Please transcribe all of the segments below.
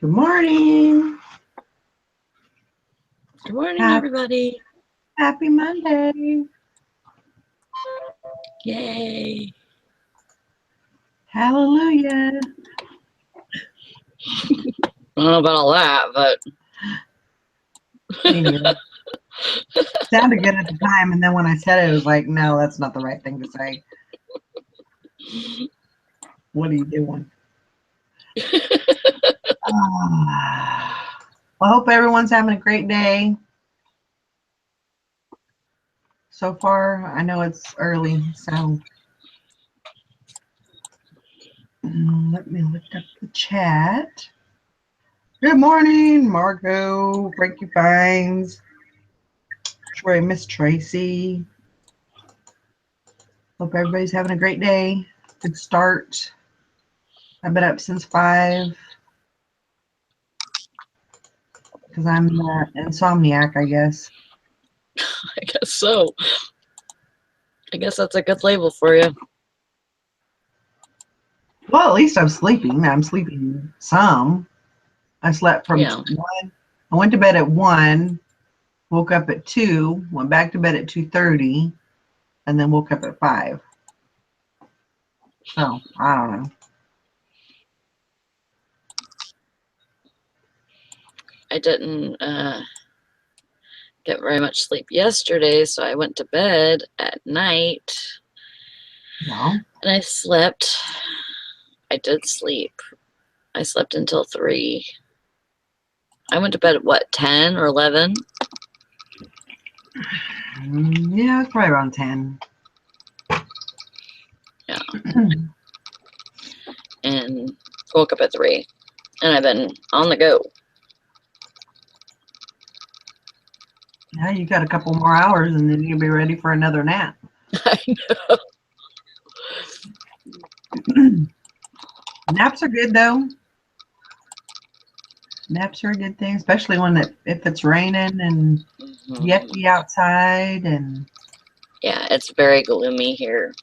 Good morning. Good morning, everybody. Happy Monday. Yay. Hallelujah. I don't know about all that, but sounded good at the time, and then when I said it, it was like, no, that's not the right thing to say. What are you doing? Well, I hope everyone's having a great day. So far, I know it's early, so let me look up the chat. Good morning, Marco, Frankie Fines, Troy, Miss Tracy. Hope everybody's having a great day. Good start. I've been up since 5 because I'm insomniac, I guess. I guess so. I guess that's a good label for you. Well, at least I'm sleeping. I'm sleeping some. I slept from 1. I went to bed at 1, woke up at 2, went back to bed at 2:30, and then woke up at 5. So, I don't know. I didn't get very much sleep yesterday, so I went to bed at night. No. And I slept. I did sleep. I slept until 3. I went to bed at what, 10 or 11? Yeah, it's probably around 10. Yeah. And woke up at 3. And I've been on the go. Yeah, you got a couple more hours and then you'll be ready for another nap. I know. Naps are good though. Naps are a good thing, especially if it's raining and you have to be outside. And yeah, it's very gloomy here.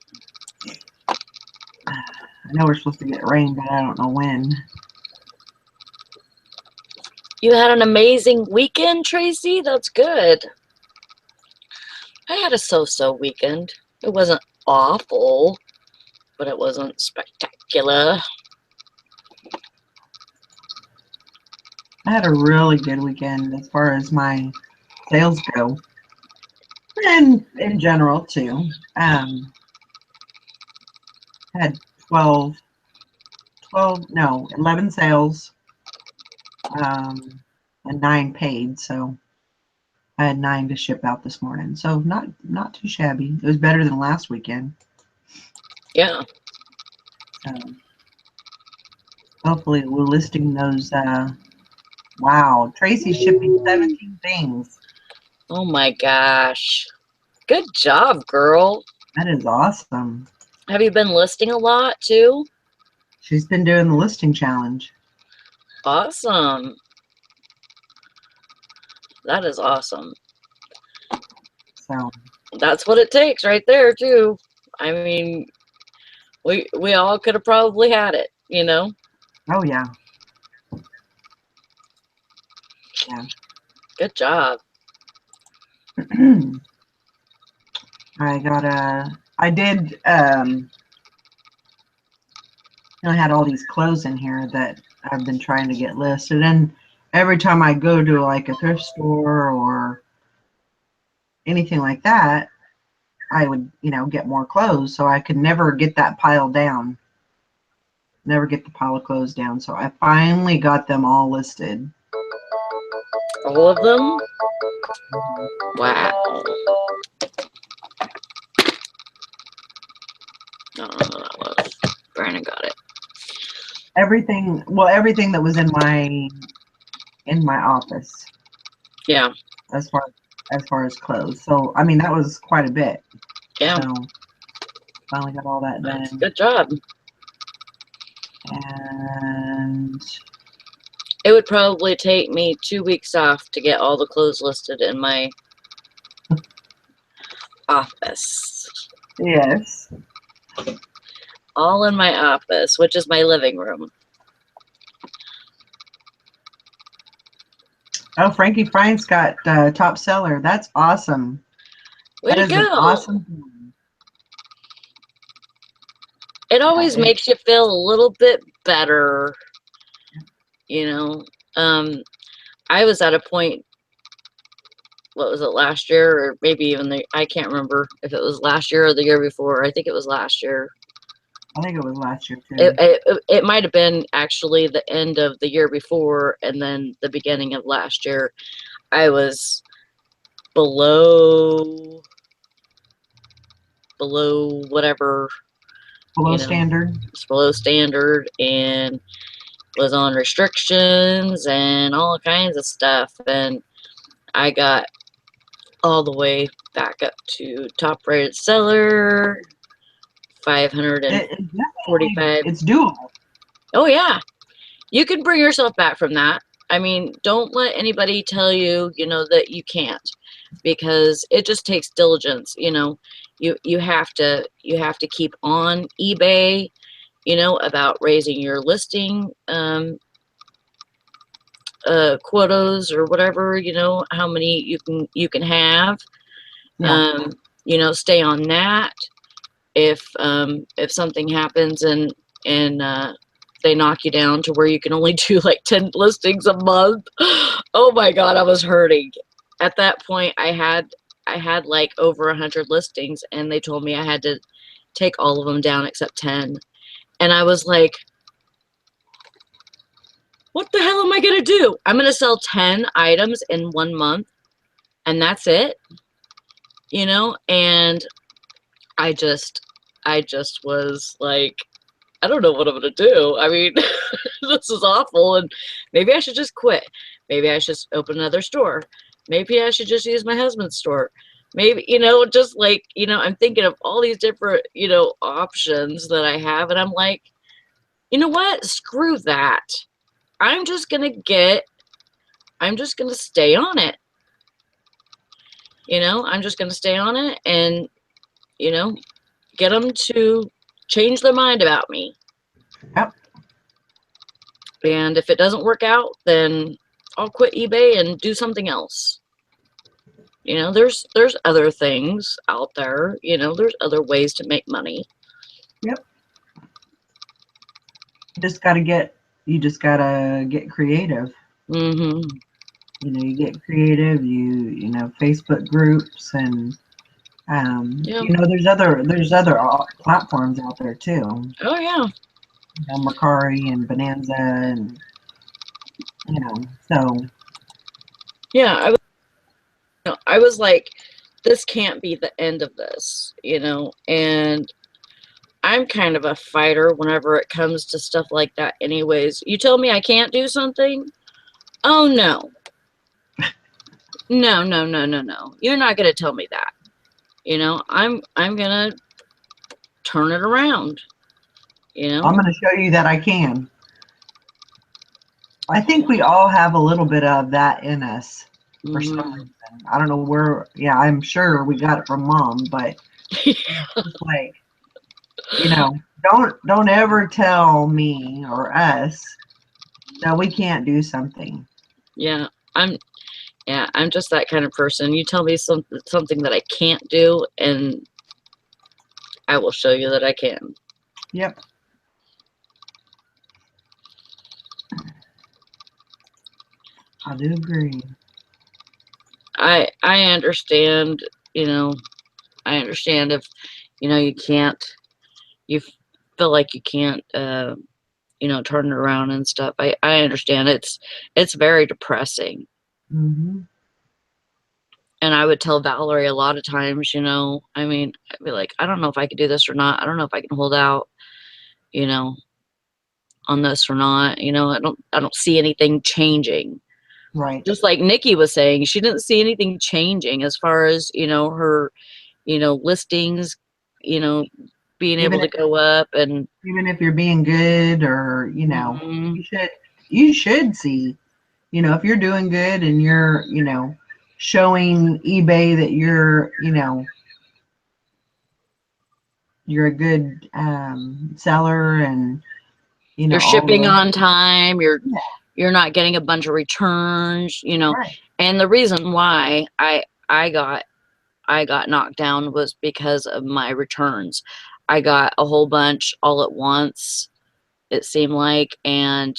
I know we're supposed to get rain, but I don't know when. You had an amazing weekend, Tracy? That's good. I had a so-so weekend. It wasn't awful, but it wasn't spectacular. I had a really good weekend as far as my sales go, and in general too. Had 11 sales, and 9 paid. So I had 9 to ship out this morning. So not too shabby. It was better than last weekend. Yeah. Hopefully we're listing those. Wow, Tracy's shipping 17 things. Oh my gosh. Good job, girl. That is awesome. Have you been listing a lot too? She's been doing the listing challenge. Awesome. That is awesome. So that's what it takes right there too. I mean, we all could have probably had it, you know? Oh yeah. Yeah. Good job. I had all these clothes in here that I've been trying to get listed, and every time I go to like a thrift store or anything like that, I would, get more clothes, so I could never get that pile down. Never get the pile of clothes down. So I finally got them all listed. All of them? Wow. I don't know who that was. Brandon got it. Everything that was in my office. Yeah. As far as clothes. So I mean that was quite a bit. Yeah. So finally got all that done. Good job. And it would probably take me 2 weeks off to get all the clothes listed in my office. Yes. All in my office, which is my living room. Oh, Frankie Frank's got top seller. That's awesome. Way That to is an go. awesome thing. It Yeah, always makes you feel a little bit better, you know. I was at a point, what was it, last year, or maybe even I can't remember if it was last year or the year before. I think it was last year. I think it was last year It, too. it, it might have been actually the end of the year before and then the beginning of last year. I was below whatever, Below you know, standard. it's below standard, and was on restrictions and all kinds of stuff. And I got all the way back up to top rated seller, It's 545. it's doable. Oh yeah, you can bring yourself back from that. I mean, don't let anybody tell you, that you can't, because it just takes diligence. You have to keep on eBay, about raising your listing quotas or whatever, how many you can have. Yeah. Stay on that. If something happens and they knock you down to where you can only do like 10 listings a month, oh my god, I was hurting. At that point, I had like over 100 listings, and they told me I had to take all of them down except 10. And I was like, what the hell am I gonna do? I'm gonna sell 10 items in 1 month, and that's it. And I just was like, I don't know what I'm gonna do. I mean, this is awful, and maybe I should just quit. Maybe I should open another store. Maybe I should just use my husband's store. Maybe, just like, I'm thinking of all these different, options that I have, and I'm like, you know what? Screw that. I'm just gonna stay on it. I'm just gonna stay on it and, you know, get them to change their mind about me. Yep. And if it doesn't work out, then I'll quit eBay and do something else. There's other things out there. There's other ways to make money. Yep. You just gotta get creative. Mm-hmm. You get creative. Facebook groups and Yeah. there's other platforms out there too. Oh yeah. Mercari and Bonanza and so Yeah. I was like, this can't be the end of this. And I'm kind of a fighter whenever it comes to stuff like that. Anyways, you tell me I can't do something. Oh no. No, no, no, no, no. You're not gonna tell me that. I'm gonna turn it around. I'm going to show you that I can. I think we all have a little bit of that in us for some reason. I don't know where. Yeah, I'm sure we got it from mom, but it's like, don't ever tell me or us that we can't do something. Yeah, I'm just that kind of person. You tell me something that I can't do, and I will show you that I can. Yep. I do agree. I understand, I understand if, you can't, you feel like you can't, turn it around and stuff. I understand. It's very depressing. Mm-hmm. And I would tell Valerie a lot of times, I mean, I'd be like, I don't know if I could do this or not. I don't know if I can hold out, you know, on this or not. I don't see anything changing. Right. Just like Nikki was saying, she didn't see anything changing as far as, her, listings, being able Even to go up. And if you're being good or Mhm. you should see, if you're doing good and you're showing eBay that you're a good seller and You're all shipping the on time. You're, yeah You're not getting a bunch of returns, you know. Right. And the reason why I got knocked down was because of my returns. I got a whole bunch all at once, it seemed like, and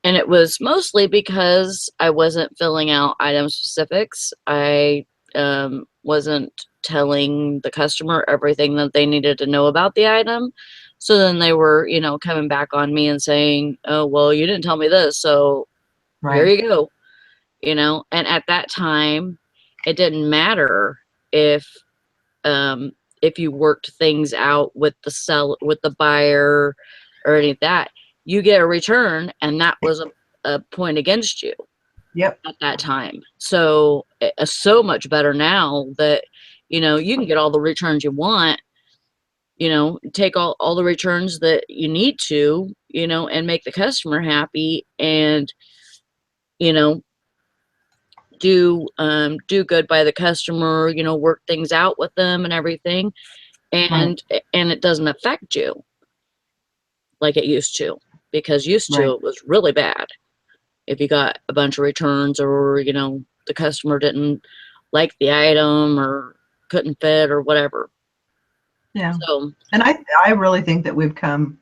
it was mostly because I wasn't filling out item specifics. I wasn't telling the customer everything that they needed to know about the item. So then they were, you know, coming back on me and saying, "Oh, well, you didn't tell me this, so here Right. you go." You know, and at that time, it didn't matter if if you worked things out with the buyer or any of that. You get a return, and that was a point against you Yep. at that time. So it's so much better now that, you know, you can get all the returns you want, you know, take all the returns that you need to, you know, and make the customer happy, and, you know, do good by the customer, you know, work things out with them and everything, Right. and it doesn't affect you like it used to, because used to Right. it was really bad if you got a bunch of returns, or, you know, the customer didn't like the item or couldn't fit or whatever. Yeah. So And I really think that we've come,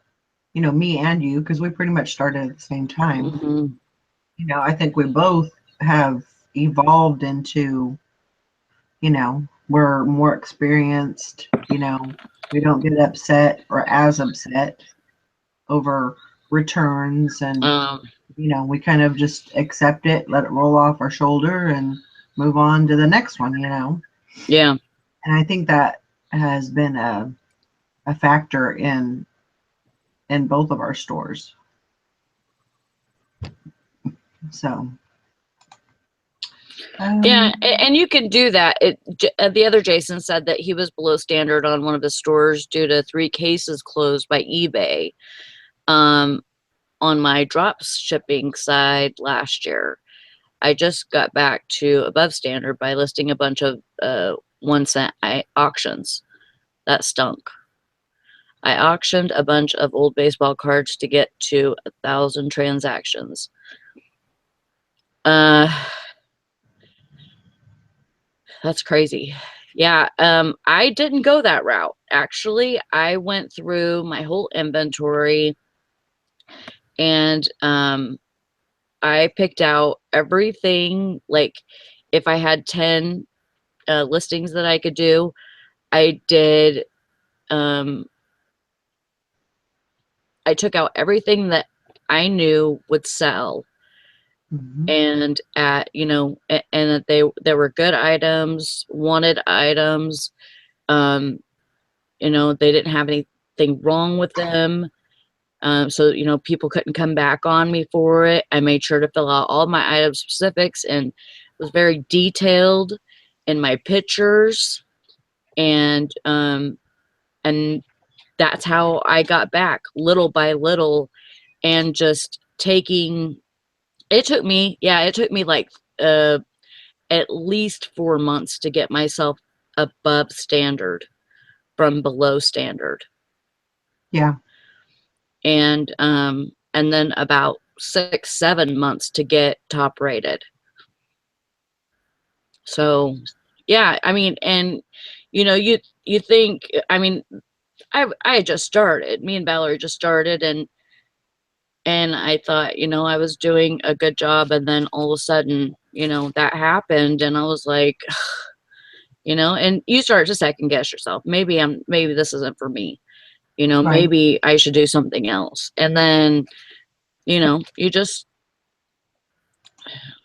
you know, me and you, because we pretty much started at the same time. mhm, You know, I think we both have evolved into, you know, we're more experienced, you know, we don't get upset or as upset over returns, and um you know, we kind of just accept it, let it roll off our shoulder and move on to the next one, you know. yeah, And I think that has been a factor in both of our stores. So yeah, um, and you can do that. The other Jason said that he was below standard on one of his stores due to 3 cases closed by eBay. Um, on my drop shipping side last year, I just got back to above standard by listing a bunch of 1 cent auctions. That stunk. I auctioned a bunch of old baseball cards to get to 1,000 transactions. Uh, that's crazy. Yeah, I didn't go that route. Actually, I went through my whole inventory, and I picked out everything. Like, if I had 10 listings that I could do, I did. Um, I took out everything that I knew would sell, mhm, and at, you know, and that there were good items, wanted items. Um, you know, they didn't have anything wrong with them. So, you know, people couldn't come back on me for it. I made sure to fill out all my item specifics and was very detailed in my pictures, and and that's how I got back little by little, and just taking it took me like at least 4 months to get myself above standard from below standard, yeah, and then about 6 7 months to get top rated. So yeah, I mean, and you know, you think, I mean, I had just started, me and Valerie just started, and I thought, you know, I was doing a good job, and then all of a sudden, you know, that happened, and I was like, you know, and you start to second guess yourself. Maybe this isn't for me. You know, right, maybe I should do something else. And then, you know,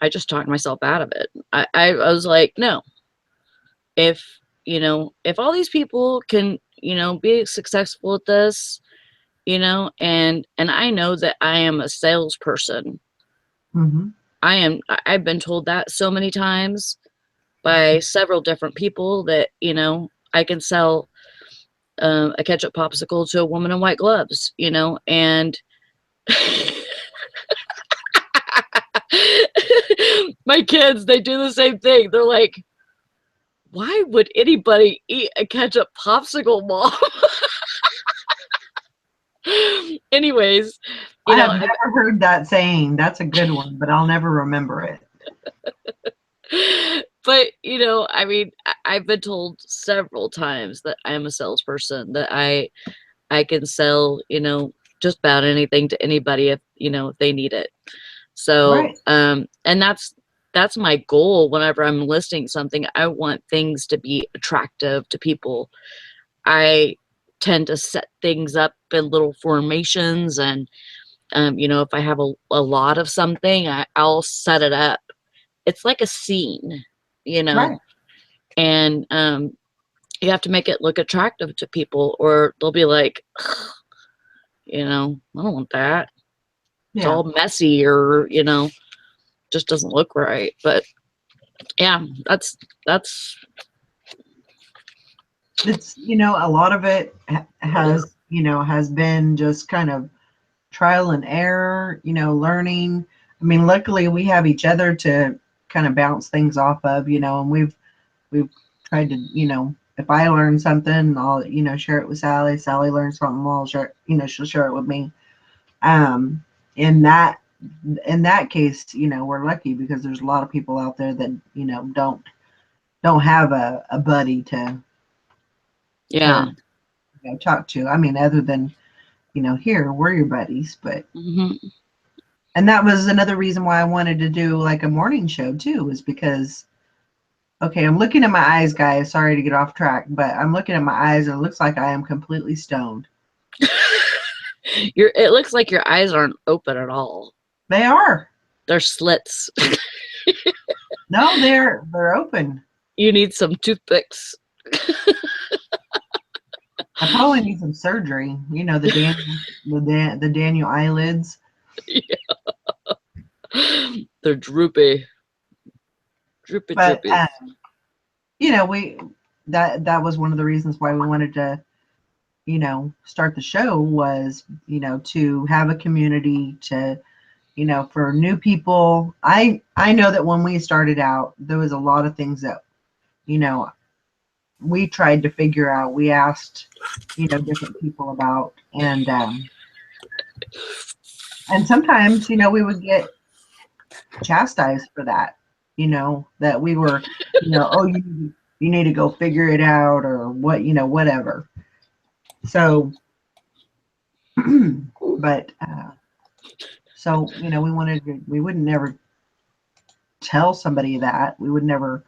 I just talked myself out of it. I was like, no, if, you know, if all these people can, you know, be successful at this, you know, and I know that I am a salesperson. hmm, I've been told that so many times by several different people that, you know, I can sell a ketchup popsicle to a woman in white gloves, you know, and my kids, they do the same thing. They're like, why would anybody eat a ketchup popsicle, mom? Anyways, You I know, have never heard that saying. That's a good one, but I'll never remember it. but you know, I mean, I've been told several times that I'm a salesperson, that I can sell, you know, just about anything to anybody if, you know, if they need it. So, Right. and that's my goal whenever I'm listing something. I want things to be attractive to people. I tend to set things up in little formations, and you know, if I have a lot of something, I'll set it up. It's like a scene, you know, Right. and you have to make it look attractive to people, or they'll be like, you know, I don't want that. It's Yeah. all messy, or you know, just doesn't look right. But yeah, that's It's, a lot of it has, has been just kind of trial and error, learning. I mean, luckily we have each other to kind of bounce things off of, and we've tried to, if I learn something, I'll, share it with Sally. Sally learns something, I'll share, she'll share it with me. Um, in that in that case, we're lucky because there's a lot of people out there that, don't have a buddy yeah. to talk to. I mean, other than, here, we're your buddies, but Hmm. and that was another reason why I wanted to do like a morning show too, was because okay, I'm looking at my eyes, guys. Sorry to get off track, but I'm looking at my eyes and it looks like I am completely stoned. It looks like your eyes aren't open at all. They are. They're slits. No, they're open. You need some toothpicks. I probably need some surgery. The Daniel eyelids. They're droopy. Droopy But droopies. we that was one of the reasons why we wanted to, start the show was, to have a community to, for new people. I know that when we started out, there was a lot of things that, you know, we tried to figure out. We asked, different people about, and sometimes, we would get chastised for that, that we were, oh, you need to go figure it out or what, whatever. So, but, so, we wouldn't never tell somebody that. We would never,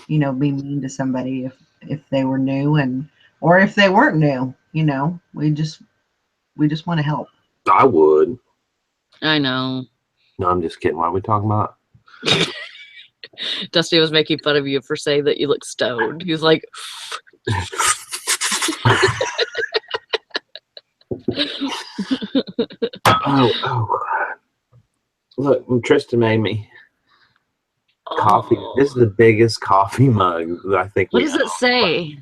be mean to somebody if they were new or if they weren't new, we just want to help. I would. I know. No, I'm just kidding. What are we talking about? Dusty was making fun of you for saying that you look stoned. He was like, oh. Look, Tristan made me coffee. oh. This is the biggest coffee mug that I think What we does it own. say?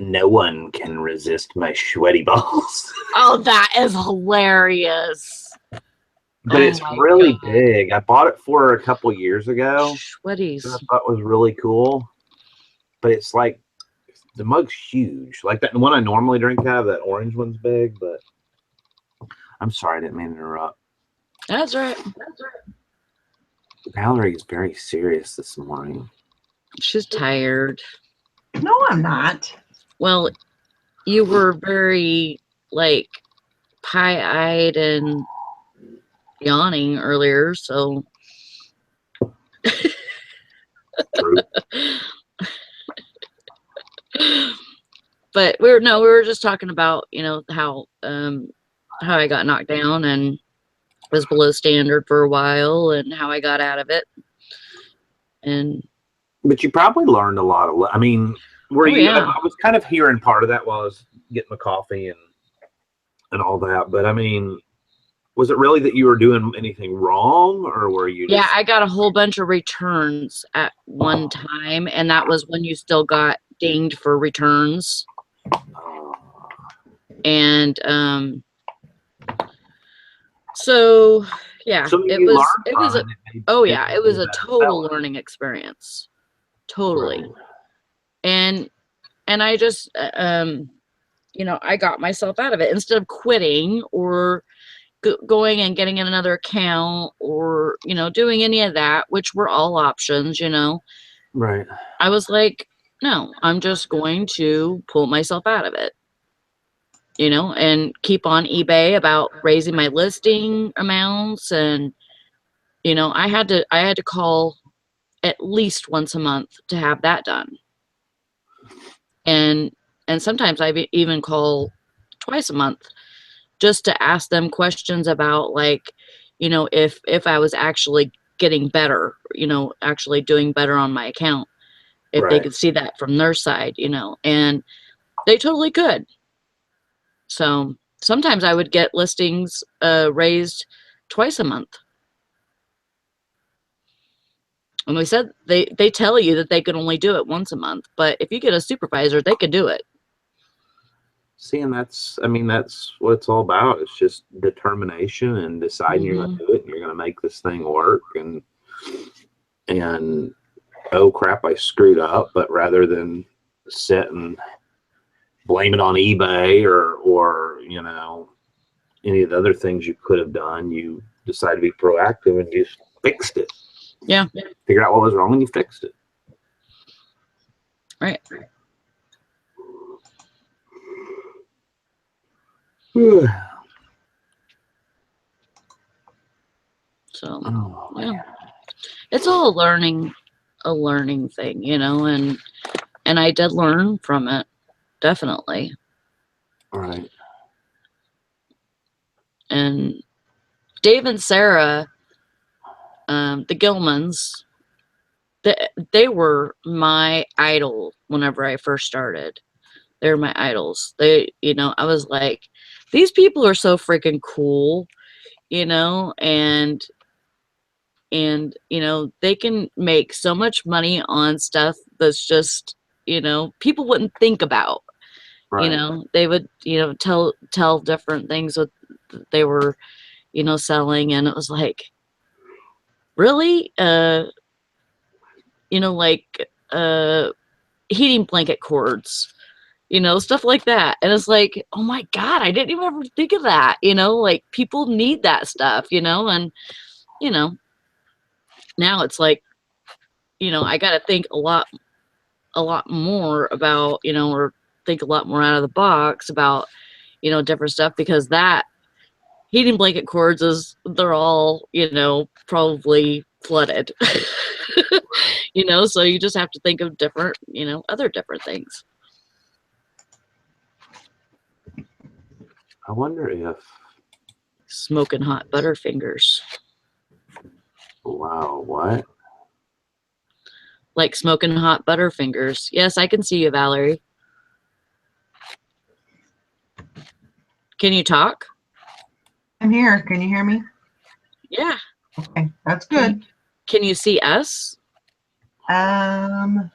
No one can resist my sweaty balls. Oh, that is hilarious. But Oh it's my really God. big. I bought it for her a couple years ago. Sweaties. I thought was really cool. But it's like the mug's huge. Like that the one I normally drink out of, that orange one's big, but I'm sorry, I didn't mean to interrupt. That's right. Valerie is very serious this morning. She's tired. No, I'm not. Well, you were very, like, pie-eyed and yawning earlier, so. True. But we were just talking about, how I got knocked down and was below standard for a while, and how I got out of it. And But you probably learned a lot of. I mean, yeah. I was kind of hearing part of that while I was getting my coffee and all that. But I mean, was it really that you were doing anything wrong, or were you? Yeah, I got a whole bunch of returns at one time, and that was when you still got dinged for returns. And so yeah, So it was a total learning experience. Totally. Right. And I just I got myself out of it instead of quitting or going and getting another account or, you know, doing any of that, which were all options, you know. Right. I was like, no, I'm just going to pull myself out of it, you know, and keep on eBay about raising my listing amounts. And, you know, I had to call at least once a month to have that done. And sometimes I even call twice a month just to ask them questions about, like, you know, if I was actually getting better, you know, actually doing better on my account, if they Right. could see that from their side, you know, and they totally could. So sometimes I would get listings raised twice a month. And they said they tell you that they can only do it once a month, but if you get a supervisor, they could do it. See, and that's, I mean, that's what it's all about. It's just determination and deciding you're going to do it and you're going to make this thing work. And oh crap, I screwed up. But rather than sit and blame it on eBay or you know, any of the other things you could have done, you decided to be proactive and just fixed it. Yeah. Figured out what was wrong and you fixed it. Right. So yeah, it's all a learning thing, you know, and I did learn from it, definitely. Right. And Dave and Sarah, the Gilmans, they were my idol whenever I first started. They were my idols. They, you know, I was like, these people are so freaking cool, you know, and you know, they can make so much money on stuff that's just, you know, people wouldn't think about. Right. You know, they would, you know, tell different things that they were, you know, selling, and it was like, really, you know, like heating blanket cords, you know, stuff like that. And it's like, oh my God, I didn't even ever think of that, you know, like people need that stuff, you know. And, you know, now it's like, you know, I got to think a lot more about, you know, or think a lot more out of the box about, you know, different stuff, because that heating blanket cords they're all, you know, probably flooded. You know, so you just have to think of different, you know, other different things. I wonder if, Smoking hot Butterfingers. wow, what? Like smoking hot Butterfingers. Yes, I can see you, Valerie. Can you talk? I'm here. Can you hear me? Yeah. Okay, that's good. Can you see us? No.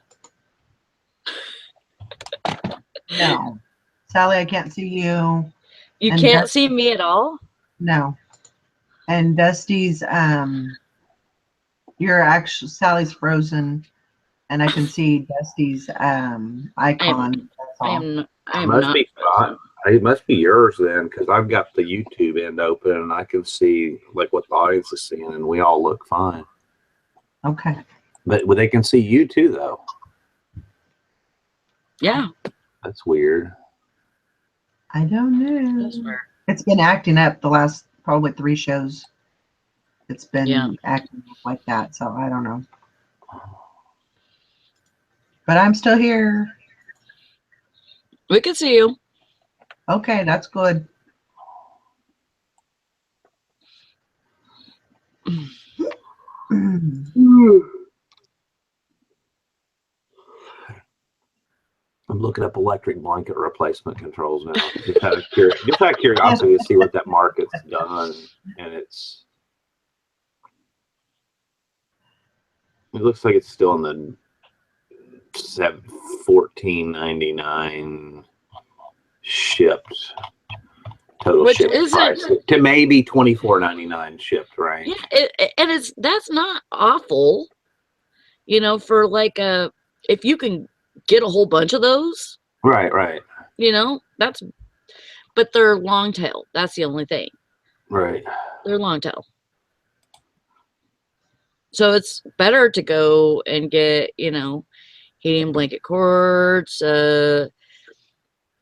Sally, I can't see you. You And can't see me at all? No. And Dusty's, you're actually, Sally's frozen, and I can see Dusty's icon. That's all. I am not. It must be yours then, because I've got the YouTube end open and I can see like what the audience is seeing, and we all look fine. Okay. But they can see you too, though. Yeah. That's weird. I don't know. That's weird. It's been acting up the last probably 3 shows. It's been acting up like that, so I don't know. But I'm still here. We can see you. Okay, that's good. I'm looking up electric blanket replacement controls now. Just out of curiosity to see what that market's done, and it looks like it's still in the $14.99 shipped total, which shipped price to maybe $24.99 shipped, right? Yeah, and that's not awful, you know, for like if you can get a whole bunch of those, right, you know, but they're long tail. That's the only thing. Right. They're long tail. So it's better to go and get, you know, heating blanket cords,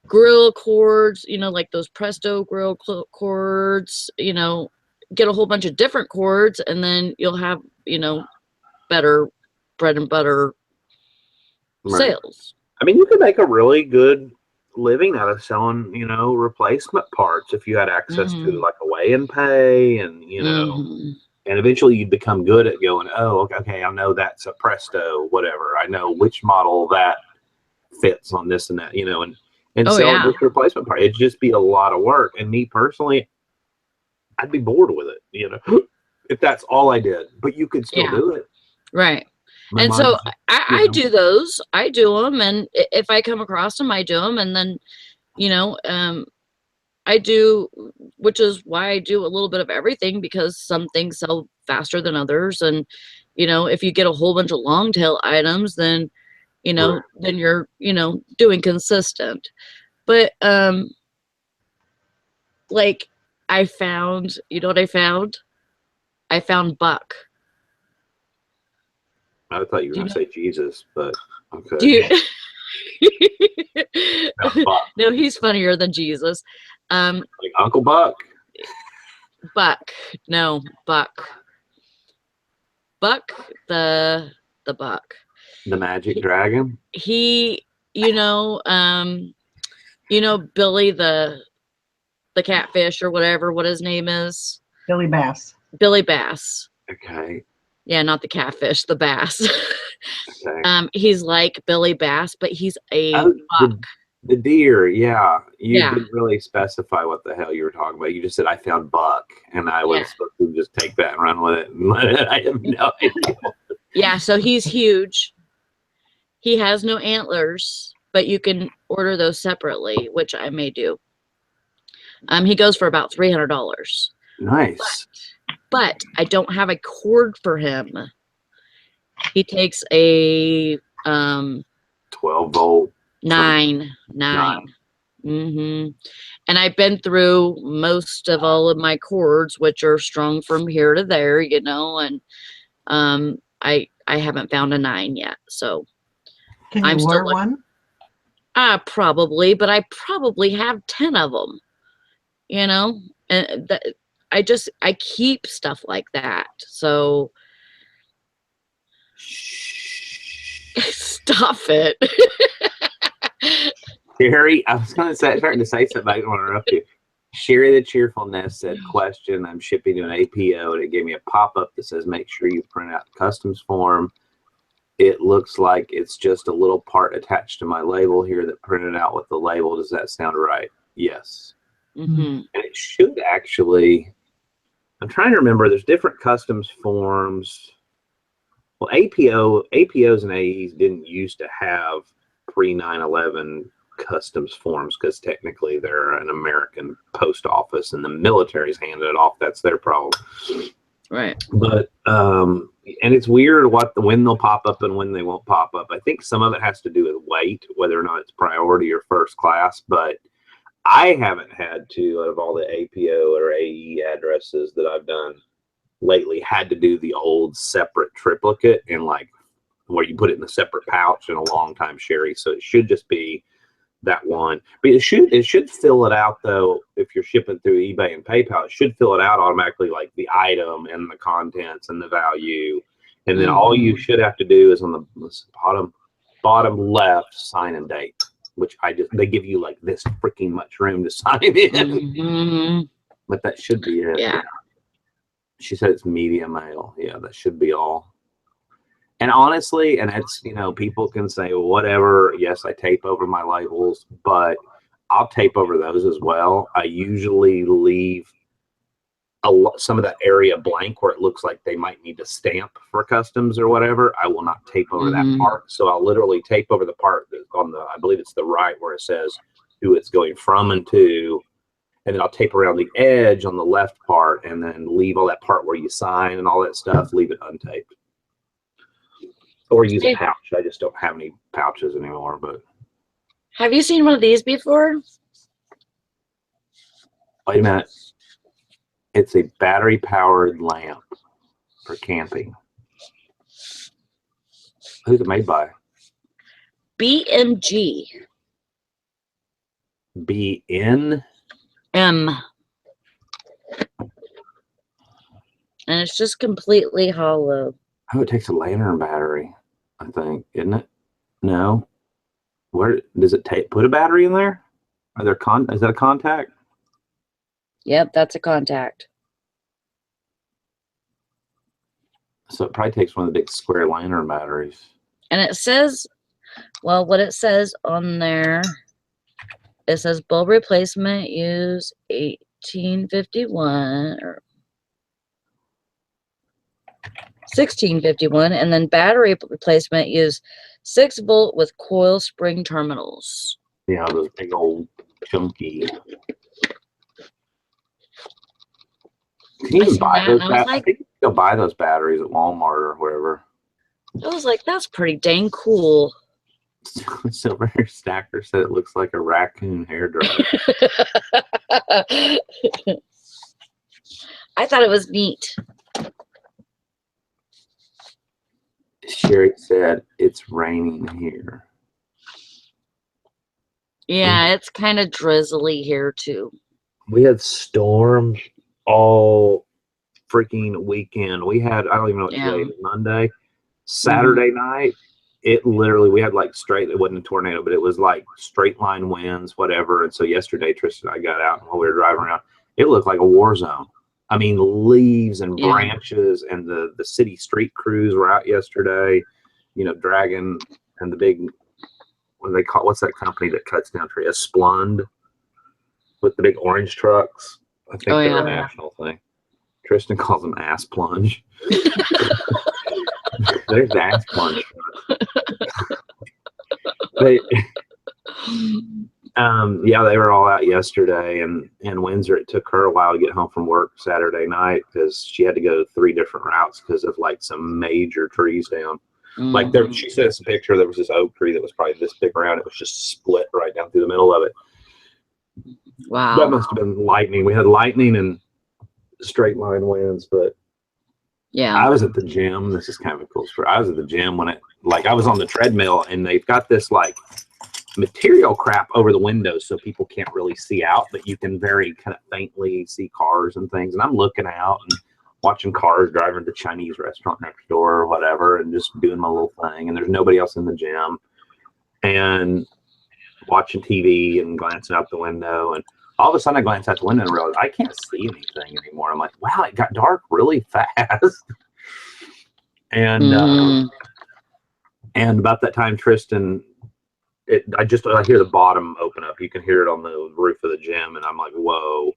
grill cords, you know, like those Presto grill cords, you know, get a whole bunch of different cords, and then you'll have, you know, better bread and butter sales. I mean, you could make a really good living out of selling, you know, replacement parts if you had access to like a weigh and pay, and you know, and eventually you'd become good at going, oh, okay, I know that's a Presto, whatever. I know which model that fits on this and that, you know, and selling this replacement part. It'd just be a lot of work. And me personally, I'd be bored with it, you know, if that's all I did. But you could still do it. Right. And so I do those. I do them, and if I come across them, I do them, and then, you know, I do, which is why I do a little bit of everything, because some things sell faster than others, and you know, if you get a whole bunch of long tail items, then you know, then you're, you know, doing consistent. But like I found, you know what I found? I found Buck. I thought you were going to say Jesus, but okay. Do you... No, he's funnier than Jesus. Like Uncle Buck? Buck. No, Buck. Buck, the Buck. The magic dragon? He, you know, Billy the catfish or whatever, what his name is. Billy Bass. Billy Bass. Okay. Yeah, not the catfish, the bass. Okay. He's like Billy Bass, but he's a buck. The deer, yeah. You didn't really specify what the hell you were talking about. You just said, I found Buck, and I was supposed to just take that and run with it. I have no idea. Yeah, so he's huge. He has no antlers, but you can order those separately, which I may do. He goes for about $300. Nice. But I don't have a cord for him. He takes a 12-volt. 9. And I've been through most of all of my cords, which are strung from here to there, you know, and I haven't found a 9 yet. So can you order one? Probably, but I probably have 10 of them, you know, and I keep stuff like that. So stop it. Sherry, I was starting to say something. I didn't want to interrupt you. Sherry the Cheerfulness said, question, I'm shipping to an APO, and it gave me a pop-up that says, make sure you print out the customs form. It looks like it's just a little part attached to my label here that printed out with the label. Does that sound right? Yes. And it should actually, I'm trying to remember, there's different customs forms. Well, APOs and AEs didn't used to have pre-9/11 customs forms because technically they're an American post office and the military's handed it off. That's their problem. Right. But and it's weird when they'll pop up and when they won't pop up. I think some of it has to do with weight, whether or not it's priority or first class. But I haven't had to, out of all the APO or AE addresses that I've done lately, had to do the old separate triplicate and like where you put it in a separate pouch in a long time, Sherry. So it should just be that one. But it should fill it out though. If you're shipping through eBay and PayPal, it should fill it out automatically, like the item and the contents and the value. And then all you should have to do is on the bottom left, sign and date, which they give you like this freaking much room to sign in. But that should be it. Yeah. She said it's media mail. Yeah, that should be all. And honestly, and it's, you know, people can say whatever. Yes, I tape over my labels, but I'll tape over those as well. I usually leave some of that area blank where it looks like they might need to stamp for customs or whatever. I will not tape over that part. So I'll literally tape over the part that's on the, I believe it's the right where it says who it's going from and to. And then I'll tape around the edge on the left part and then leave all that part where you sign and all that stuff, leave it untaped. Or use a pouch. I just don't have any pouches anymore. But have you seen one of these before? Wait a minute. It's a battery-powered lamp for camping. Who's it made by? BMG. BN? M. And it's just completely hollow. Oh, it takes a lantern battery, I think, isn't it? No. Where does it take? Put a battery in there? Are there is that a contact? Yep, that's a contact. So it probably takes one of the big square lantern batteries. And it says, well, what it says on there, it says bulb replacement use 1851 or 1651, and then battery replacement use 6-volt with coil spring terminals. Yeah, those big old chunky. Can you even buy those? I think you can go buy those batteries at Walmart or wherever. I was like, that's pretty dang cool. Silver Hair Stacker said it looks like a raccoon hairdryer. I thought it was neat. Sherry said it's raining here. Yeah, it's kind of drizzly here too. We had storms all freaking weekend. We had, I don't even know what today is, Monday. Saturday night, it literally, we had like straight, it wasn't a tornado, but it was like straight line winds, whatever. And so yesterday, Tristan and I got out and while we were driving around, it looked like a war zone. I mean, leaves and branches, and the city street crews were out yesterday, you know, dragging, and the big, what do they call, what's that company that cuts down trees? A Splund with the big orange trucks. I think they're a national thing. Tristan calls them ass plunge. There's the ass plunge. They, yeah, they were all out yesterday, and Windsor, it took her a while to get home from work Saturday night because she had to go 3 different routes because of like some major trees down. Like there, she sent us a picture. There was this oak tree that was probably this big around. It was just split right down through the middle of it. Wow, that must have been lightning. We had lightning and straight line winds, but yeah, I was at the gym. This is kind of a cool story. I was at the gym when I was on the treadmill, and they've got this like material crap over the windows so people can't really see out, but you can very kind of faintly see cars and things. And I'm looking out and watching cars driving to the Chinese restaurant next door or whatever, and just doing my little thing. And there's nobody else in the gym, and watching TV and glancing out the window. And all of a sudden I glance out the window and realize I can't see anything anymore. I'm like, wow, it got dark really fast. And about that time, Tristan, I hear the bottom open up. You can hear it on the roof of the gym, and I'm like, whoa.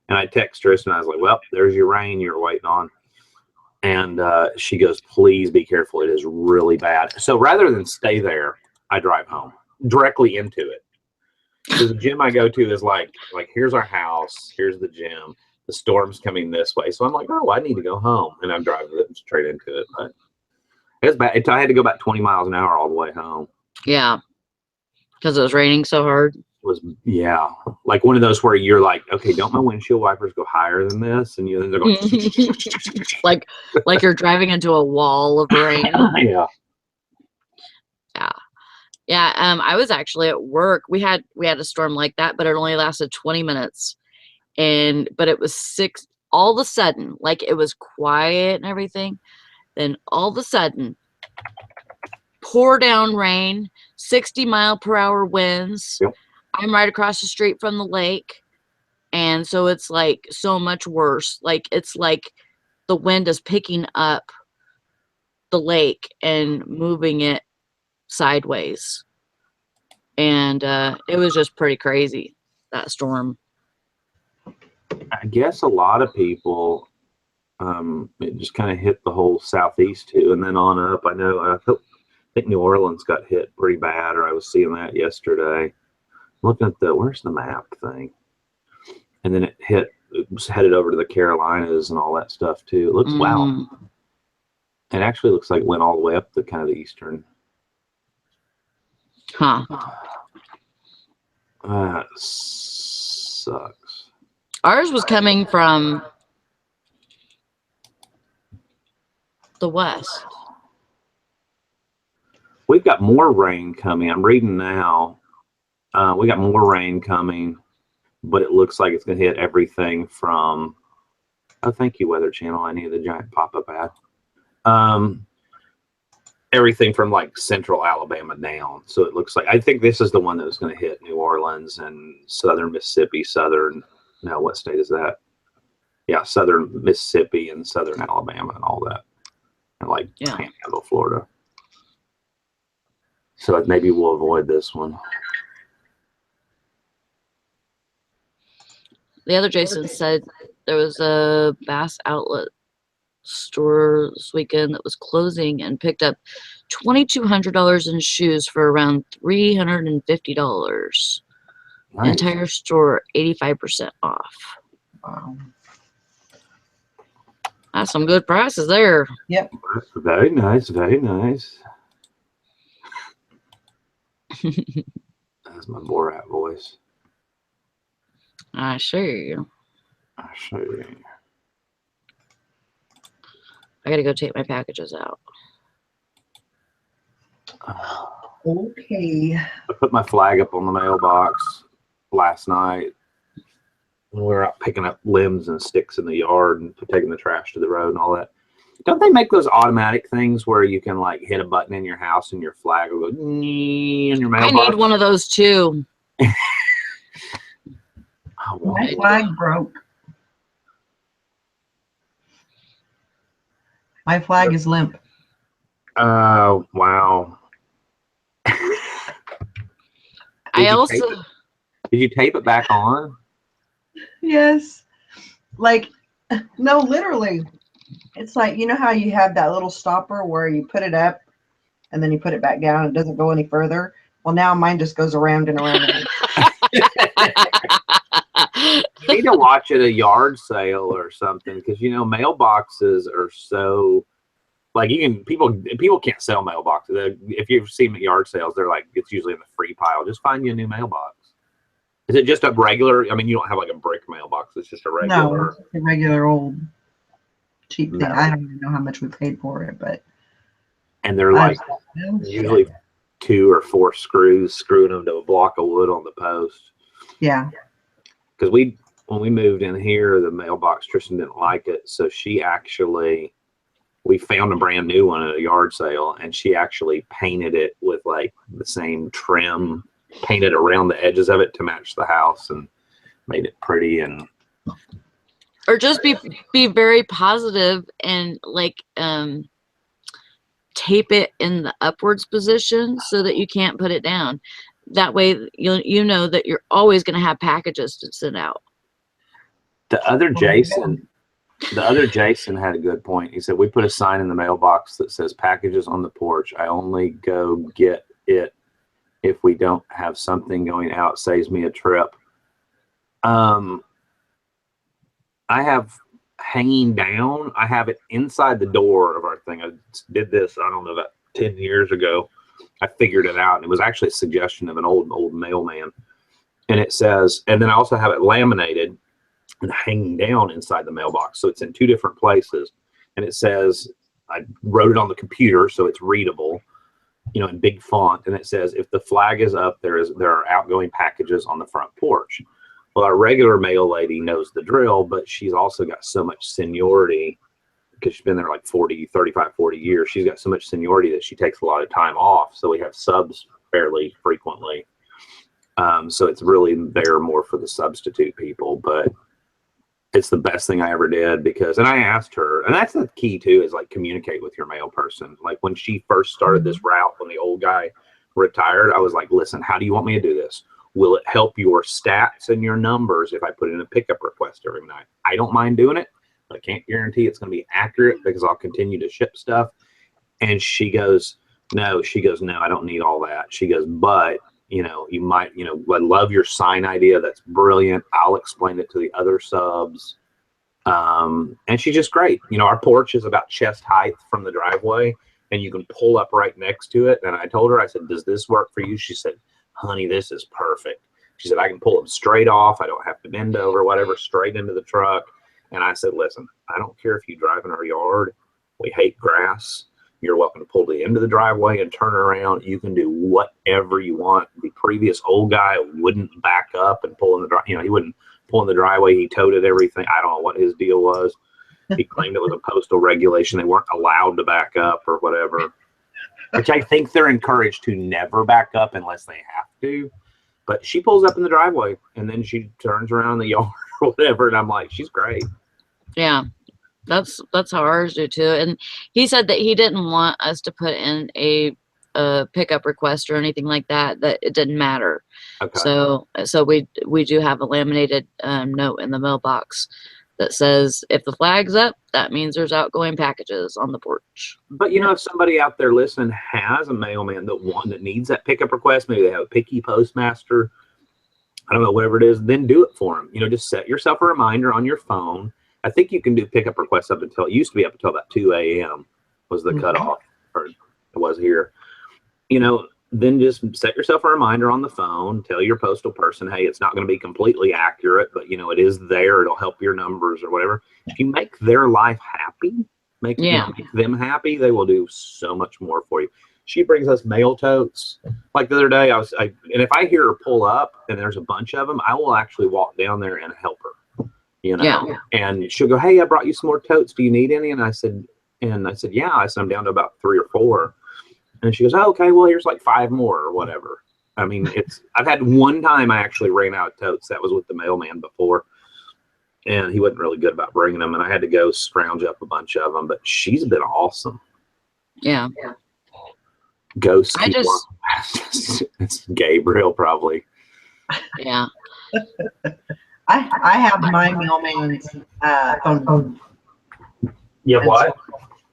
And I text Tristan. I was like, well, there's your rain you're waiting on. And she goes, please be careful. It is really bad. So rather than stay there, I drive home directly into it. Because the gym I go to is like here's our house, here's the gym. The storm's coming this way. So I'm like, oh, I need to go home. And I'm driving straight into it. But it's bad. I had to go about 20 miles an hour all the way home. Yeah. Because it was raining so hard. Yeah, like one of those where you're like, okay, don't my windshield wipers go higher than this? And they're going like you're driving into a wall of rain. Yeah. I was actually at work. We had a storm like that, but it only lasted 20 minutes. But it was 6 all of a sudden, like it was quiet and everything. Then all of a sudden, pour down rain, 60-mile-per-hour winds. Yep. I'm right across the street from the lake. And so it's like so much worse. Like it's like the wind is picking up the lake and moving it sideways. And it was just pretty crazy, that storm. I guess a lot of people, it just kind of hit the whole southeast too, and then on up. I think New Orleans got hit pretty bad, or I was seeing that yesterday. Looking at where's the map thing, and then it was headed over to the Carolinas and all that stuff too. It looks wow. It actually looks like it went all the way up to kind of the eastern. Huh. That sucks. Ours was coming from the west. We've got more rain coming. I'm reading now. We got more rain coming, but it looks like it's going to hit everything from. Oh, thank you, Weather Channel. I need the giant pop-up ad. Everything from like central Alabama down. So it looks like, I think this is the one that was going to hit New Orleans and southern Mississippi, no, what state is that? Yeah, southern Mississippi and southern Alabama and all that. And like Panhandle, Florida. So maybe we'll avoid this one. The other Jason said there was a Bass outlet store this weekend that was closing and picked up $2,200 in shoes for around $350. Nice. Entire store 85% off. Wow. That's some good prices there. Yep. Very nice, very nice. That's my Borat voice. I see. I see. I gotta go take my packages out. Okay. I put my flag up on the mailbox last night when we were out picking up limbs and sticks in the yard and taking the trash to the road and all that. Don't they make those automatic things where you can like hit a button in your house and your flag will go in your mailbox? I need one of those too. My flag broke. My flag is limp. Oh, wow. Did you tape it back on? Yes. Like, no, literally. It's like, you know how you have that little stopper where you put it up and then you put it back down. It doesn't go any further. Well, now mine just goes around and around. You need to watch at a yard sale or something because, you know, mailboxes are so, like, people can't sell mailboxes. If you've seen them at yard sales, they're like, it's usually in the free pile. Just find you a new mailbox. Is it just a regular? I mean, you don't have like a brick mailbox. It's just a regular. No, it's a regular old cheap thing. No. I don't even know how much we paid for it, but. And they're like usually 2 or 4 screws screwing them to a block of wood on the post. Yeah. Because when we moved in here, the mailbox, Tristan didn't like it, so we found a brand new one at a yard sale, and she actually painted it with like the same trim, painted around the edges of it to match the house, and made it pretty. And or just be very positive and like tape it in the upwards position so that you can't put it down. That way you know that you're always going to have packages to send out. The other Jason had a good point. He said, we put a sign in the mailbox that says packages on the porch. I only go get it if we don't have something going out. Saves me a trip. I have hanging down. I have it inside the door of our thing. I did this, I don't know, about 10 years ago. I figured it out, and it was actually a suggestion of an old mailman. And it says, and then I also have it laminated and hanging down inside the mailbox. So it's in 2 different places. And it says, I wrote it on the computer so it's readable, you know, in big font. And it says, if the flag is up, there are outgoing packages on the front porch. Well, our regular mail lady knows the drill, but she's also got so much seniority because she's been there like 35, 40 years. She's got so much seniority that she takes a lot of time off. So we have subs fairly frequently. So it's really there more for the substitute people, but it's the best thing I ever did because, and I asked her, and that's the key too, is like communicate with your mail person. Like when she first started this route, when the old guy retired, I was like, listen, how do you want me to do this? Will it help your stats and your numbers if I put in a pickup request every night? I don't mind doing it, but I can't guarantee it's going to be accurate because I'll continue to ship stuff. And she goes, no, I don't need all that. She goes, but you know, you might, you know, I love your sign idea. That's brilliant. I'll explain it to the other subs. And she's just great. You know, our porch is about chest height from the driveway and you can pull up right next to it. And I told her, I said, does this work for you? She said, honey, this is perfect. She said, I can pull them straight off. I don't have to bend over, whatever, straight into the truck. And I said, listen, I don't care if you drive in our yard. We hate grass. You're welcome to pull to the end of the driveway and turn around. You can do whatever you want. The previous old guy wouldn't back up and pull in the driveway. He wouldn't pull in the driveway. He toted everything. I don't know what his deal was. He claimed it was a postal regulation. They weren't allowed to back up or whatever, which I think they're encouraged to never back up unless they have to. But she pulls up in the driveway and then she turns around in the yard or whatever. And I'm like, she's great. Yeah. That's how ours do too. And he said that he didn't want us to put in a pickup request or anything like that, that it didn't matter. Okay. So we do have a laminated note in the mailbox that says if the flag's up, that means there's outgoing packages on the porch. But if somebody out there listening has a mailman that needs that pickup request, maybe they have a picky postmaster, I don't know, whatever it is, then do it for them. Just set yourself a reminder on your phone. I think you can do pickup requests up until, it used to be up until about 2 a.m. was the cutoff, or it was here. Then just set yourself a reminder on the phone. Tell your postal person, hey, it's not going to be completely accurate, but it is there. It'll help your numbers or whatever. If you make their life happy, make them happy, they will do so much more for you. She brings us mail totes. Like the other day, and if I hear her pull up and there's a bunch of them, I will actually walk down there and help her. And she'll go, hey, I brought you some more totes. Do you need any? And I said, yeah. I said, I'm down to about 3 or 4. And she goes, oh, okay, well, here's like 5 more or whatever. I mean, I've had one time I actually ran out of totes. That was with the mailman before. And he wasn't really good about bringing them. And I had to go scrounge up a bunch of them. But she's been awesome. Yeah. Ghost. It's Gabriel, probably. Yeah. I have my mailman's phone number. You have what?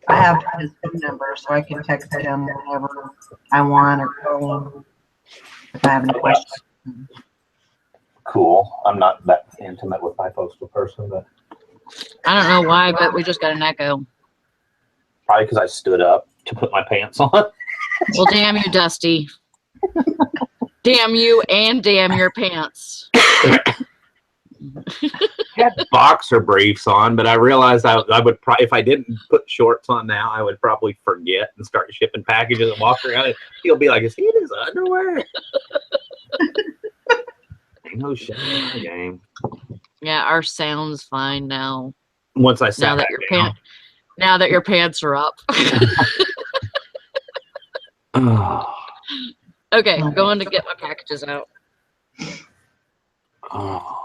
I have his phone number, so I can text him whenever I want or call him if I have any questions. Cool. I'm not that intimate with my postal person, but I don't know why, but we just got an echo. probably because I stood up to put my pants on. Well, damn you, Dusty. Damn you and damn your pants. I had boxer briefs on, but I realized I would if I didn't put shorts on now, I would probably forget and start shipping packages and walk around and he'll be like, is he in his underwear? Ain't no shame in my game. Yeah, our sound's fine now. Once I sat now that back down. Now that your pants are up. Oh. Okay, going to get my packages out. Oh.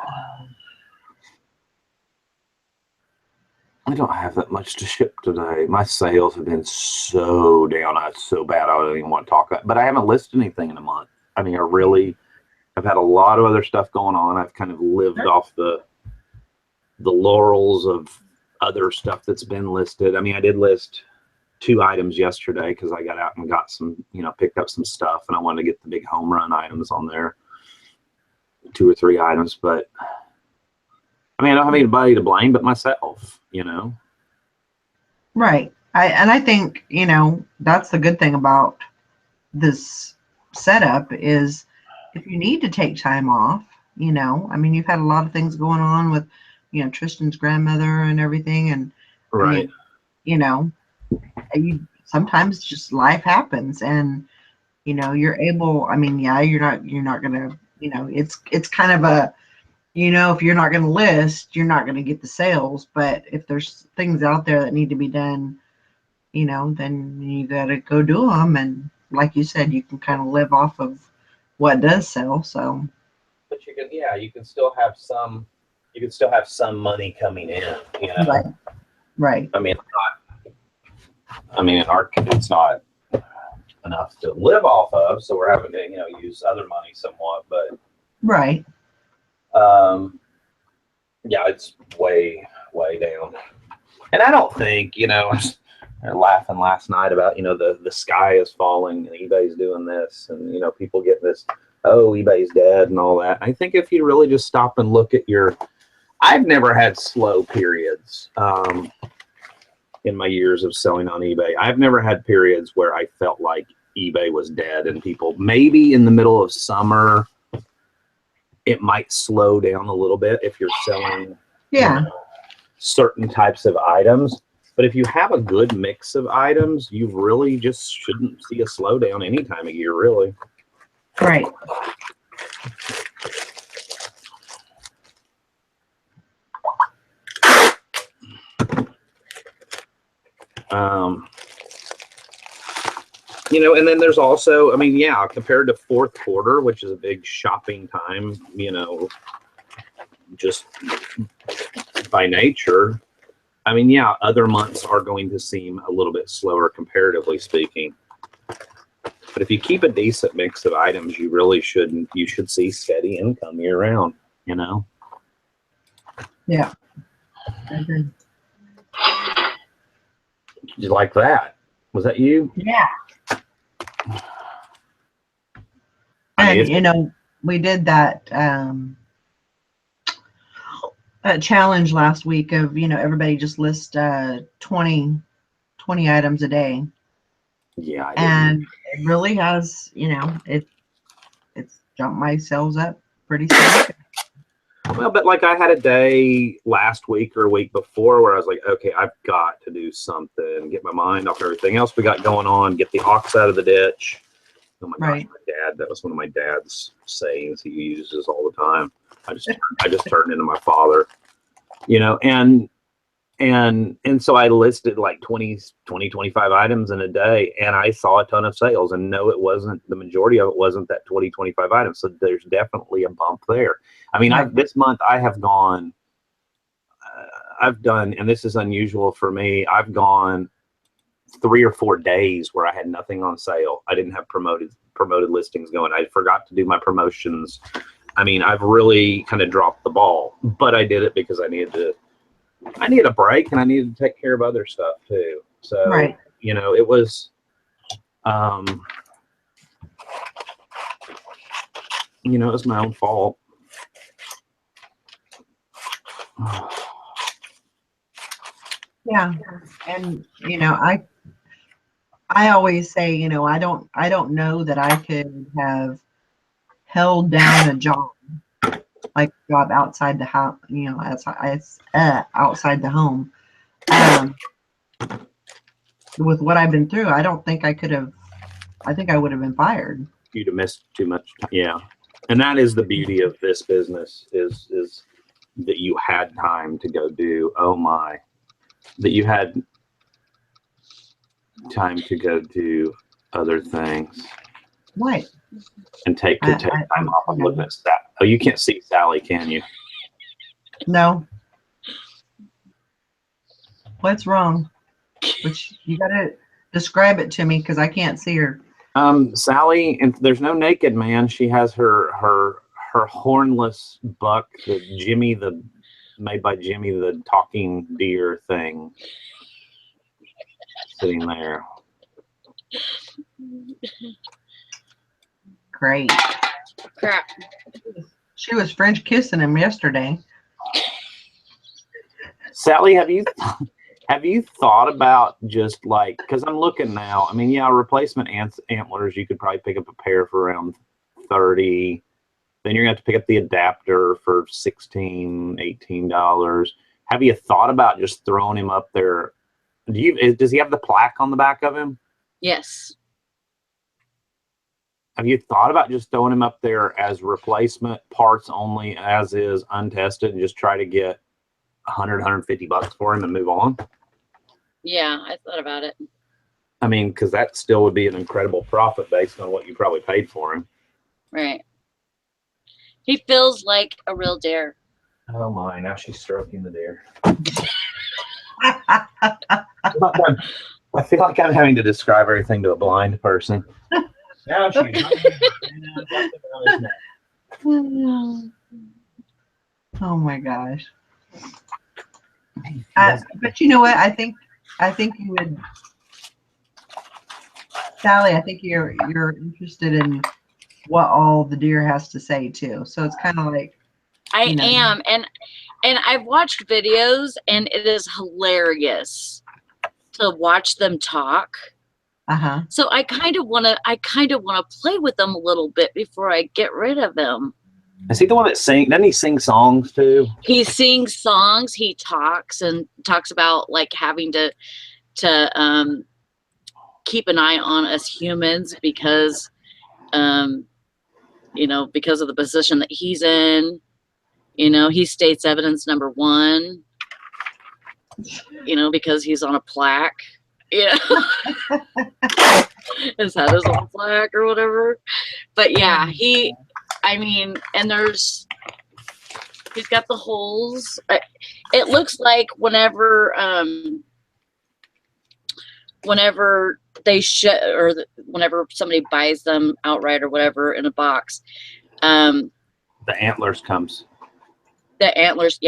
I don't have that much to ship today. My sales have been so down. It's so bad. I don't even want to talk about it. But I haven't listed anything in a month. I mean, I've had a lot of other stuff going on. I've kind of lived off the laurels of other stuff that's been listed. I mean, I did list 2 items yesterday because I got out and got some, picked up some stuff, and I wanted to get the big home run items on there. 2 or 3 items, but I mean, I don't have anybody to blame but myself, Right. I think, that's the good thing about this setup is if you need to take time off, I mean, you've had a lot of things going on with, Tristan's grandmother and everything. And right. I mean, sometimes just life happens and, you're able, I mean, yeah, you're not going to, it's kind of a, if you're not going to list, you're not going to get the sales. But if there's things out there that need to be done, then you got to go do them. And like you said, you can kind of live off of what does sell. So, but you can still have some money coming in, Right. I mean, in our case, it's not enough to live off of, so we're having to, use other money somewhat, but right. Yeah, it's way down. And I don't think, they're laughing last night about, the sky is falling and eBay's doing this and, people get this, oh, eBay's dead and all that. I think if you really just stop and look at I've never had slow periods in my years of selling on eBay. I've never had periods where I felt like eBay was dead and people, maybe in the middle of summer, it might slow down a little bit if you're selling certain types of items. But if you have a good mix of items, you really just shouldn't see a slowdown any time of year, really. Right. You know, and then there's also, I mean, yeah, compared to fourth quarter, which is a big shopping time, you know, just by nature. I mean, yeah, other months are going to seem a little bit slower comparatively speaking. But if you keep a decent mix of items, you really shouldn't, you should see steady income year round, you know? Yeah. I agree. Did you like that? Was that you? Yeah. And, you know, we did that challenge last week of, you know, everybody just list 20 items a day. Yeah, I and it really has, you know, it's jumped my sales up pretty significant. Well, but like I had a day last week or a week before where I was like, okay, I've got to do something, get my mind off everything else we got going on, get the ox out of the ditch. Oh my gosh, my dad, that was one of my dad's sayings he uses all the time. I just turned into my father, you know, and so I listed like 25 items in a day, and I saw a ton of sales. And no, it wasn't, the majority of it wasn't that 25 items. So there's definitely a bump there. I mean, this month I have gone, I've done, and this is unusual for me, I've gone 3 or 4 days where I had nothing on sale. I didn't have promoted listings going. I forgot to do my promotions. I mean, I've really kind of dropped the ball, but I did it because I needed a break, and I needed to take care of other stuff too. So, you know, it was, you know, it was my own fault. Yeah. And, you know, I always say, you know, I don't know that I could have held down a job, like a job outside the house, you know, outside the home. With what I've been through, I don't think I could have. I think I would have been fired. You'd have missed too much time. Yeah, and that is the beauty of this business is that you had time to go do. Oh my, that you had time to go do other things. Right. And take time off. I'm looking at that. Oh, you can't see Sally, can you? No. What's wrong? Which you gotta describe it to me because I can't see her. Sally, and there's no naked man. She has her hornless buck, made by Jimmy the talking deer thing, sitting there. Great. Crap. She was French kissing him yesterday. Sally, have you thought about just like, because I'm looking now, I mean, yeah, replacement antlers, you could probably pick up a pair for around $30. Then you're going to have to pick up the adapter for $16, $18. Have you thought about just throwing him up there? Does he have the plaque on the back of him? Yes. Have you thought about just throwing him up there as replacement parts only, as is, untested, and just try to get $100, $150 for him and move on? Yeah, I thought about it. I mean, because that still would be an incredible profit based on what you probably paid for him. Right. He feels like a real deer. Oh my, now she's stroking the deer. I I feel like I'm having to describe everything to a blind person. Now she's Oh my gosh. But you know what? I think you would, Sally. I think you're interested in what all the deer has to say too. So it's kind of like I am, and I've watched videos, and it is hilarious to watch them talk. So I kind of want to play with them a little bit before I get rid of him. Is he the one that doesn't he sing songs too? He sings songs. He talks about like having to keep an eye on us humans because because of the position that he's in. He states evidence number 1. Because he's on a plaque. Yeah. His head is on a plaque or whatever. But yeah, and he's got the holes. It looks like whenever they whenever somebody buys them outright or whatever in a box, the antlers comes. The antlers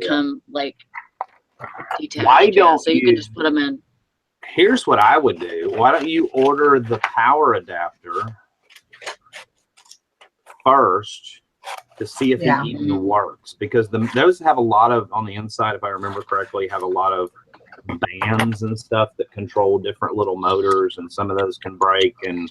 come like detached. Why don't so you can just put them in. Here's what I would do. Why don't you order the power adapter first to see if it even works? Because those have a lot of, on the inside, if I remember correctly, have a lot of bands and stuff that control different little motors, and some of those can break, and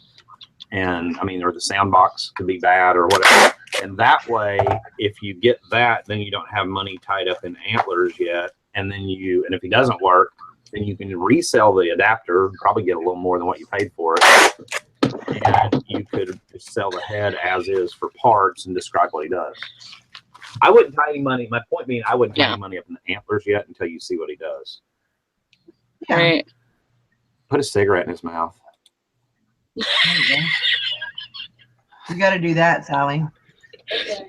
I mean, or the sound box could be bad or whatever. And that way, if you get that, then you don't have money tied up in antlers yet. And then and if it doesn't work, then you can resell the adapter, probably get a little more than what you paid for it. And you could sell the head as is for parts and describe what he does. I wouldn't tie any money. My point being, I wouldn't tie any money up in the antlers yet until you see what he does. Yeah. Right. Put a cigarette in his mouth. You got to do that, Sally.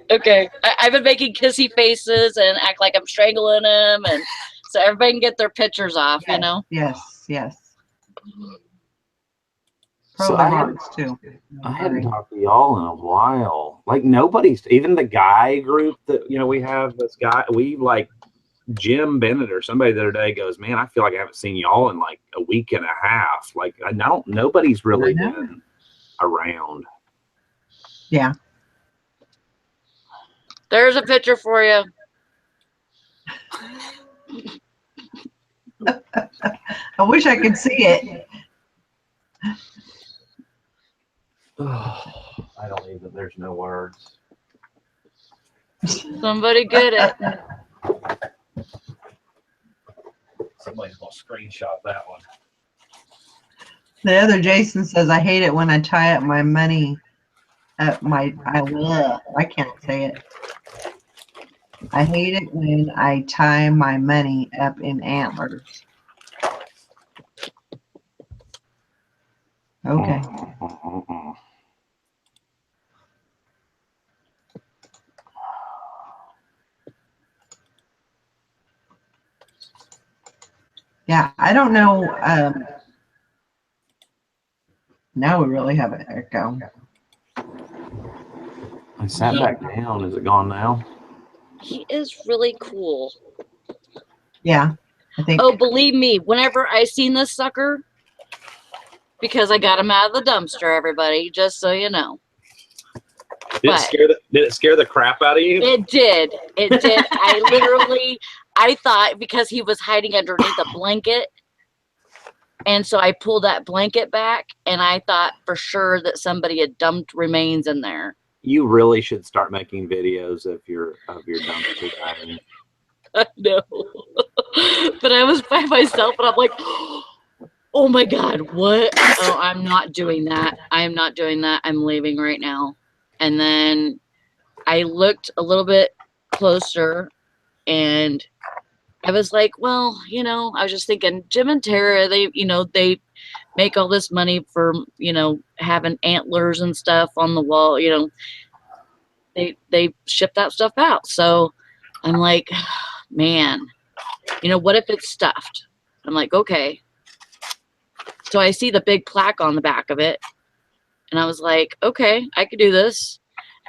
Okay. I've been making kissy faces and act like I'm strangling him, and so everybody can get their pictures off, Yes. So Probably hearts too. I hadn't talked to y'all in a while. Like nobody's, even the guy group that we have. This guy, we like Jim Bennett or somebody the other day goes, "Man, I feel like I haven't seen y'all in like a week and a half." Like nobody's really been around. Yeah. There's a picture for you. I wish I could see it. I don't even, there's no words. Somebody get it. Somebody's going to screenshot that one. The other Jason says, I hate it when I tie up my money at I can't say it. I hate it when I tie my money up in antlers. Okay. Yeah, I don't know. Now we really have an echo. I sat back down. Is it gone now? He is really cool. Yeah, I think. Oh, believe me, whenever I seen this sucker, because I got him out of the dumpster, everybody, just so you know. Did it scare the crap out of you? It did. I thought, because he was hiding underneath a blanket, and so I pulled that blanket back, and I thought for sure that somebody had dumped remains in there. You really should start making videos of your dumpster diving. I know. But I was by myself, and I'm like, oh my God, what? Oh, I'm not doing that. I am not doing that. I'm leaving right now. And then I looked a little bit closer, and I was like, well, I was just thinking, Jim and Tara, they make all this money for, having antlers and stuff on the wall, they ship that stuff out. So I'm like, man, what if it's stuffed? I'm like, okay. So I see the big plaque on the back of it, and I was like, okay, I could do this.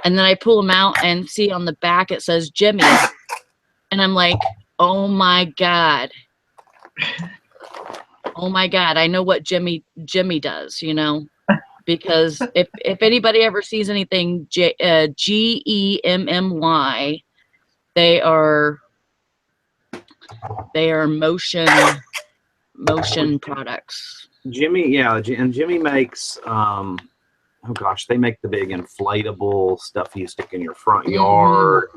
And then I pull them out and see on the back it says Jimmy. And I'm like, oh my God. Oh my God, I know what Jimmy does, because if anybody ever sees anything GEMMY, they are motion products. Jimmy, yeah, and Jimmy makes oh gosh, they make the big inflatable stuff you stick in your front yard.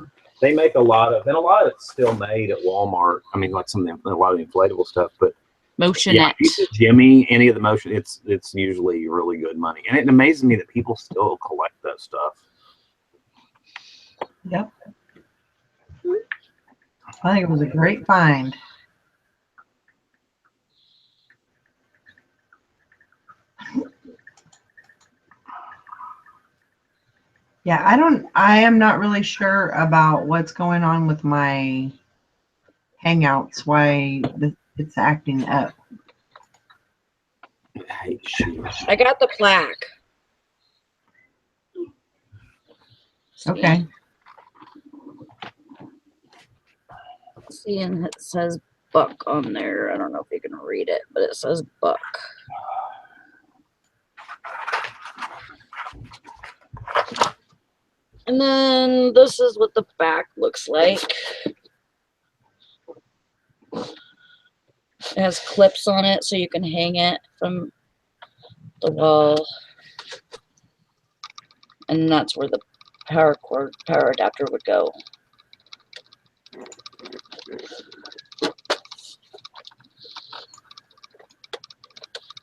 They make a lot of it's still made at Walmart. I mean, like a lot of the inflatable stuff, but Motionette. yeah, if you see Jimmy, any of the motion, it's usually really good money, and it amazes me that people still collect that stuff. Yep. I think it was a great find. Yeah, I am not really sure about what's going on with my Hangouts, why it's acting up. I hate shoes. I got the plaque. Okay. See, and it says Buck on there. I don't know if you can read it, but it says Buck. And then this is what the back looks like. It has clips on it so you can hang it from the wall. And that's where the power adapter would go.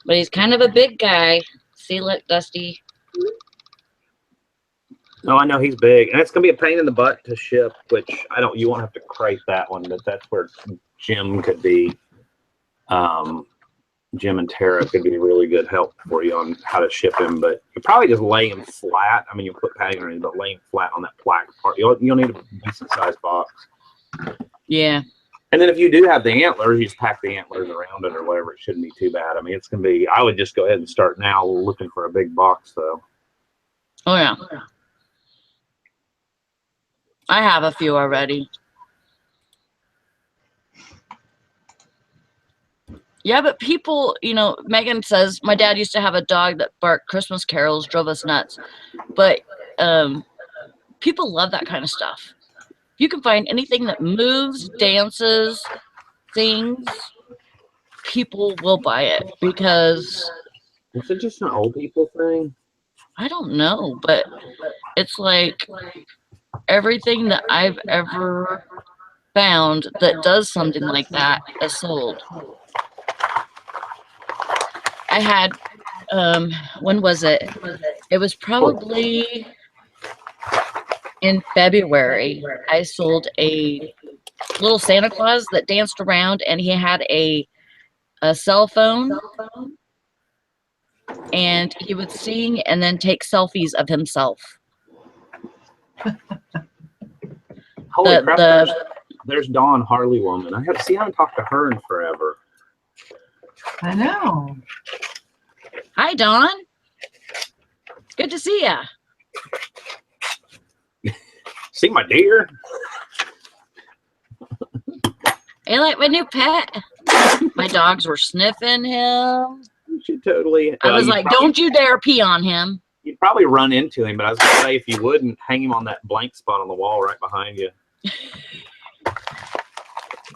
But he's kind of a big guy. See, look, Dusty. No, I know he's big, and it's gonna be a pain in the butt to ship. Which you won't have to crate that one, but that's where Jim could be. Jim and Tara could be really good help for you on how to ship him. But you probably just lay him flat. I mean, you put padding on it, but lay him flat on that plaque part. You'll need a decent sized box. Yeah. And then if you do have the antlers, you just pack the antlers around it or whatever. It shouldn't be too bad. I mean, it's gonna be. I would just go ahead and start now looking for a big box, though. Oh yeah. I have a few already. Yeah, but people, Megan says, my dad used to have a dog that barked Christmas carols, drove us nuts. But people love that kind of stuff. If you can find anything that moves, dances, sings, people will buy it because... Is it just an old people thing? I don't know, but it's like everything that I've ever found that does something like that is sold. I had, when was it? It was probably in February. I sold a little Santa Claus that danced around, and he had a cell phone, and he would sing and then take selfies of himself. Holy crap! There's Dawn Harley Woman. I haven't talked to her in forever. I know. Hi, Dawn. Good to see ya. See my deer? You like my new pet? My dogs were sniffing him. You should totally. I was like, don't you dare pee on him. You'd probably run into him, but I was going to say, if you wouldn't, hang him on that blank spot on the wall right behind you.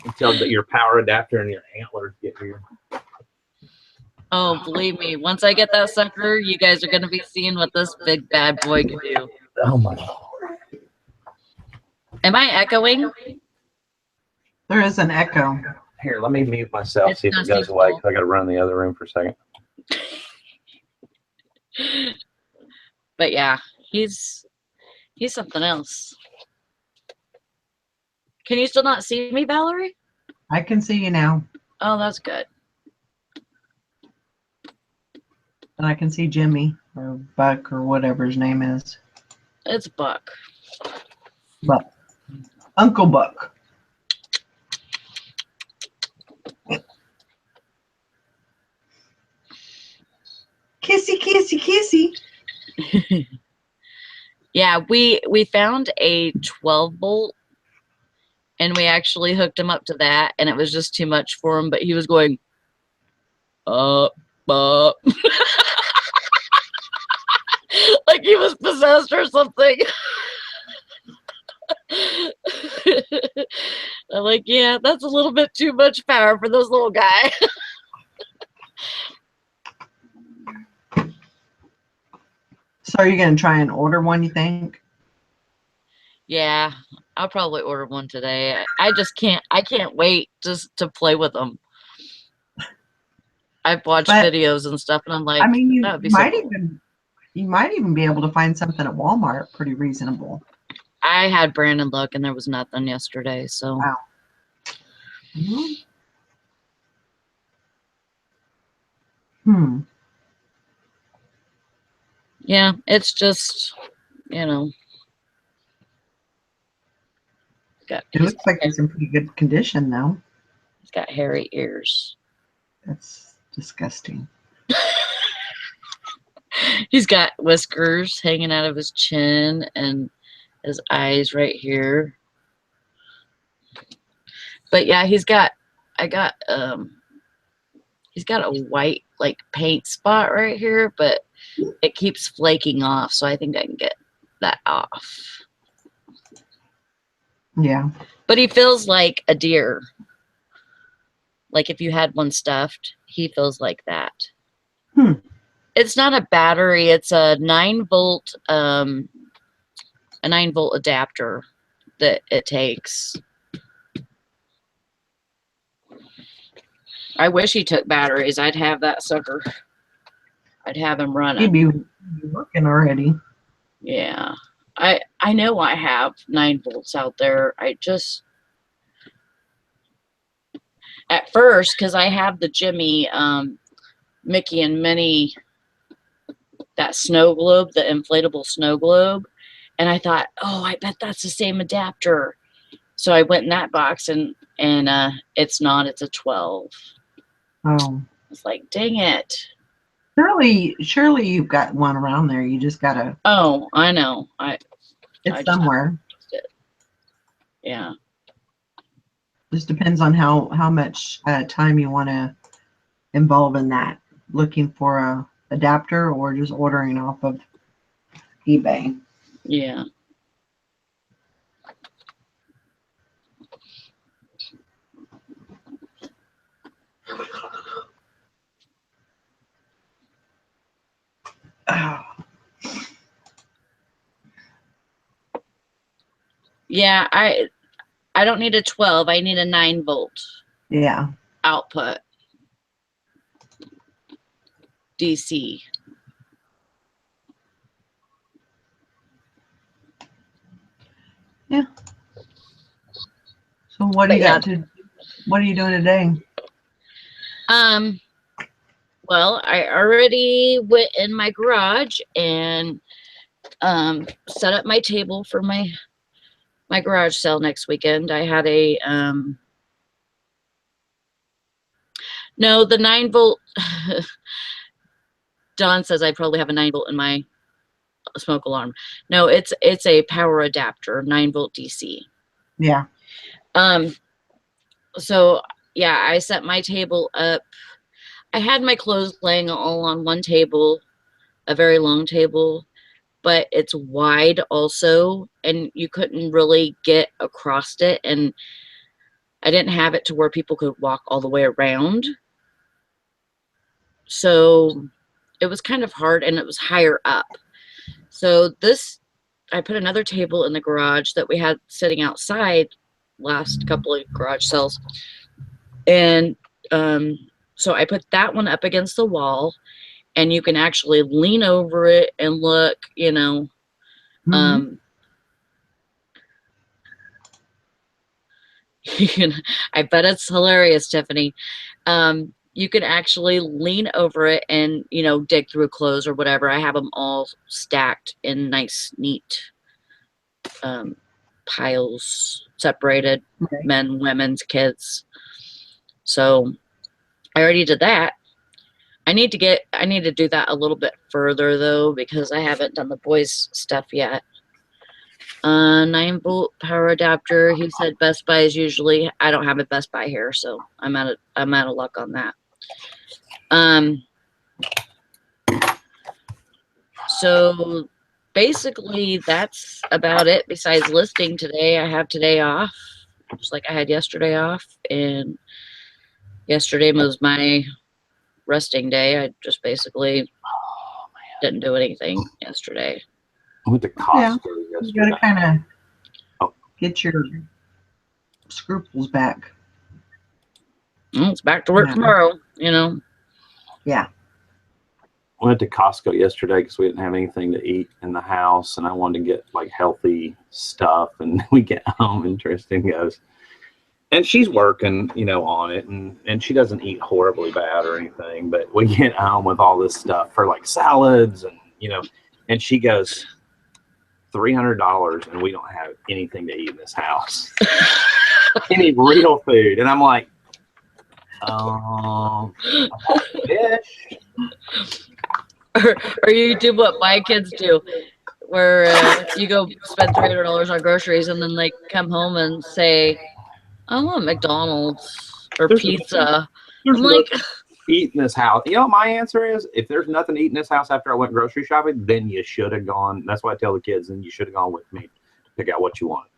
Until your power adapter and your antlers get here. Oh, believe me, once I get that sucker, you guys are going to be seeing what this big bad boy can do. Oh, my God. Am I echoing? There is an echo. Here, let me mute myself, It's see if it Dusty's goes away, fault. because I got to run in the other room for a second. But yeah, he's something else. Can you still not see me, Valerie? I can see you now. Oh, that's good. And I can see Jimmy or Buck or whatever his name is. It's Buck. Buck. Uncle Buck. Kissy, kissy, kissy. Yeah, we found a 12 bolt, and we actually hooked him up to that, and it was just too much for him, but he was going up. Like he was possessed or something. I'm like, yeah, that's a little bit too much power for this little guy. So are you going to try and order one, you think? Yeah, I'll probably order one today. I just I can't wait just to play with them. I've watched But videos and stuff, and I'm I like, mean, that would be so cool. you might even be able to find something at Walmart pretty reasonable. I had Brandon look, and there was nothing yesterday, so. Wow. Mm-hmm. Yeah, it's just, you know. It looks like it's in pretty good condition, though. He's got hairy ears. That's disgusting. He's got whiskers hanging out of his chin and his eyes right here. But yeah, he's got a white like paint spot right here, but it keeps flaking off, so I think I can get that off. Yeah. But he feels like a deer. Like if you had one stuffed, he feels like that. It's not a battery, it's a 9-volt adapter that it takes. I wish he took batteries. I'd have that sucker. I'd have him running. He'd be working already. Yeah. I know I have 9 volts out there. I just at first, because I have the Jimmy Mickey and Minnie, that snow globe, the inflatable snow globe, and I thought, oh, I bet that's the same adapter. So I went in that box and it's not. It's a 12. Oh. It's like, dang it. Surely you've got one around there. You just gotta. Oh, I know. It's somewhere. Yeah. Just depends on how much time you want to involve in that. Looking for a adapter or just ordering off of eBay. Yeah. Oh. Yeah, I don't need a 12. I need a 9-volt. Yeah. Output. DC. Yeah. So what do you got to? What are you doing today? Well, I already went in my garage and set up my table for my garage sale next weekend. I had a no, the 9-volt. Don says I probably have a 9-volt in my smoke alarm. No, it's a power adapter, 9-volt DC. Yeah. So yeah, I set my table up. I had my clothes laying all on one table, a very long table, but it's wide also, and you couldn't really get across it, and I didn't have it to where people could walk all the way around. So it was kind of hard, and it was higher up. So I put another table in the garage that we had sitting outside last couple of garage sales. And so I put that one up against the wall, and you can actually lean over it and look, you know. Mm-hmm. I bet it's hilarious, Tiffany. You can actually lean over it and, you know, dig through clothes or whatever. I have them all stacked in nice, neat piles, separated, Okay. men, women's, kids. So I already did that. I need to do that a little bit further though, because I haven't done the boys stuff yet. 9-volt power adapter. He said Best Buy is usually. I don't have a Best Buy here, so I'm out of luck on that. So basically that's about it. Besides listing today, I have today off, just like I had yesterday off, and yesterday was my resting day. I just basically didn't do anything yesterday. I went to Yeah. Costco You yesterday. gotta kind Oh. of get your scruples back. Well, it's back to work Yeah. tomorrow, you know. Yeah. I went to Costco yesterday because we didn't have anything to eat in the house, and I wanted to get like healthy stuff. And we get home, and Tristan goes, and she's working, you know, on it, and she doesn't eat horribly bad or anything, but we get home with all this stuff for like salads and, you know, and she goes, $300 and we don't have anything to eat in this house. Any real food. And I'm like, fish. Or you do what my kids do, where you go spend $300 on groceries and then they come home and say, I want McDonald's or There's pizza. There's I'm like, eat in this house. You know what my answer is? If there's nothing to eat in this house after I went grocery shopping, then you should have gone. That's why I tell the kids, and you should have gone with me to pick out what you want.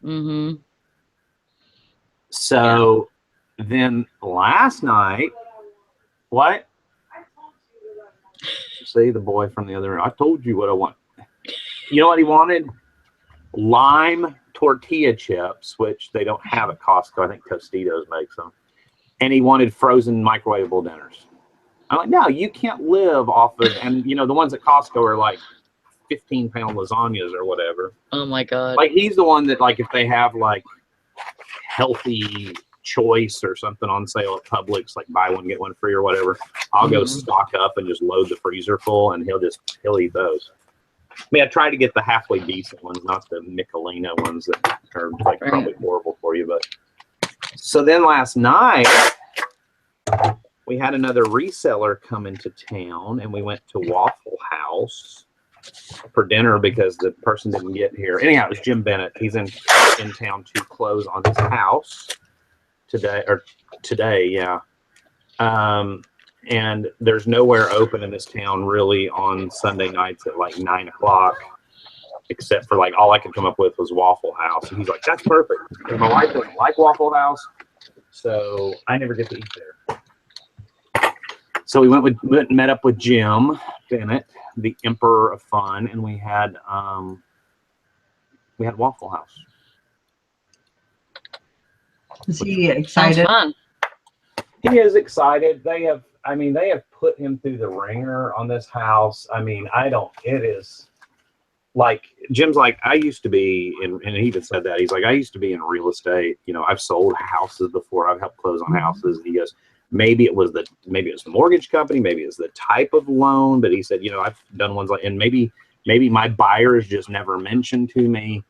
mm-hmm. So then last night, what? See, the boy from the other room. I told you what I want. You know what he wanted? Lime tortilla chips, which they don't have at Costco. I think Tostitos makes them. And he wanted frozen microwavable dinners. I'm like, no, you can't live off of, and you know, the ones at Costco are like 15-pound lasagnas or whatever. Oh my God. Like, he's the one that, like, if they have like healthy choice or something on sale at Publix, like buy one, get one free or whatever, I'll go stock up and just load the freezer full, and he'll eat those. I mean, I try to get the halfway decent ones, not the Michelina ones that are like probably horrible for you. But so then last night we had another reseller come into town, and we went to Waffle House for dinner because the person didn't get here. Anyhow, it was Jim Bennett. He's in town to close on his house today, yeah. And there's nowhere open in this town really on Sunday nights at like 9 o'clock, except for like all I could come up with was Waffle House. And he's like, that's perfect. And my wife doesn't like Waffle House, so I never get to eat there. So we went and met up with Jim Bennett, the Emperor of Fun, and we had Waffle House. Is he Sounds excited? fun. He is excited. They have put him through the ringer on this house. I mean, it is like, Jim's like, I used to be in, and he even said that, he's like, I used to be in real estate. You know, I've sold houses before. I've helped close on houses. And he goes, maybe it was the mortgage company, maybe it's the type of loan, but he said, you know, I've done ones like, and maybe my buyers just never mentioned to me,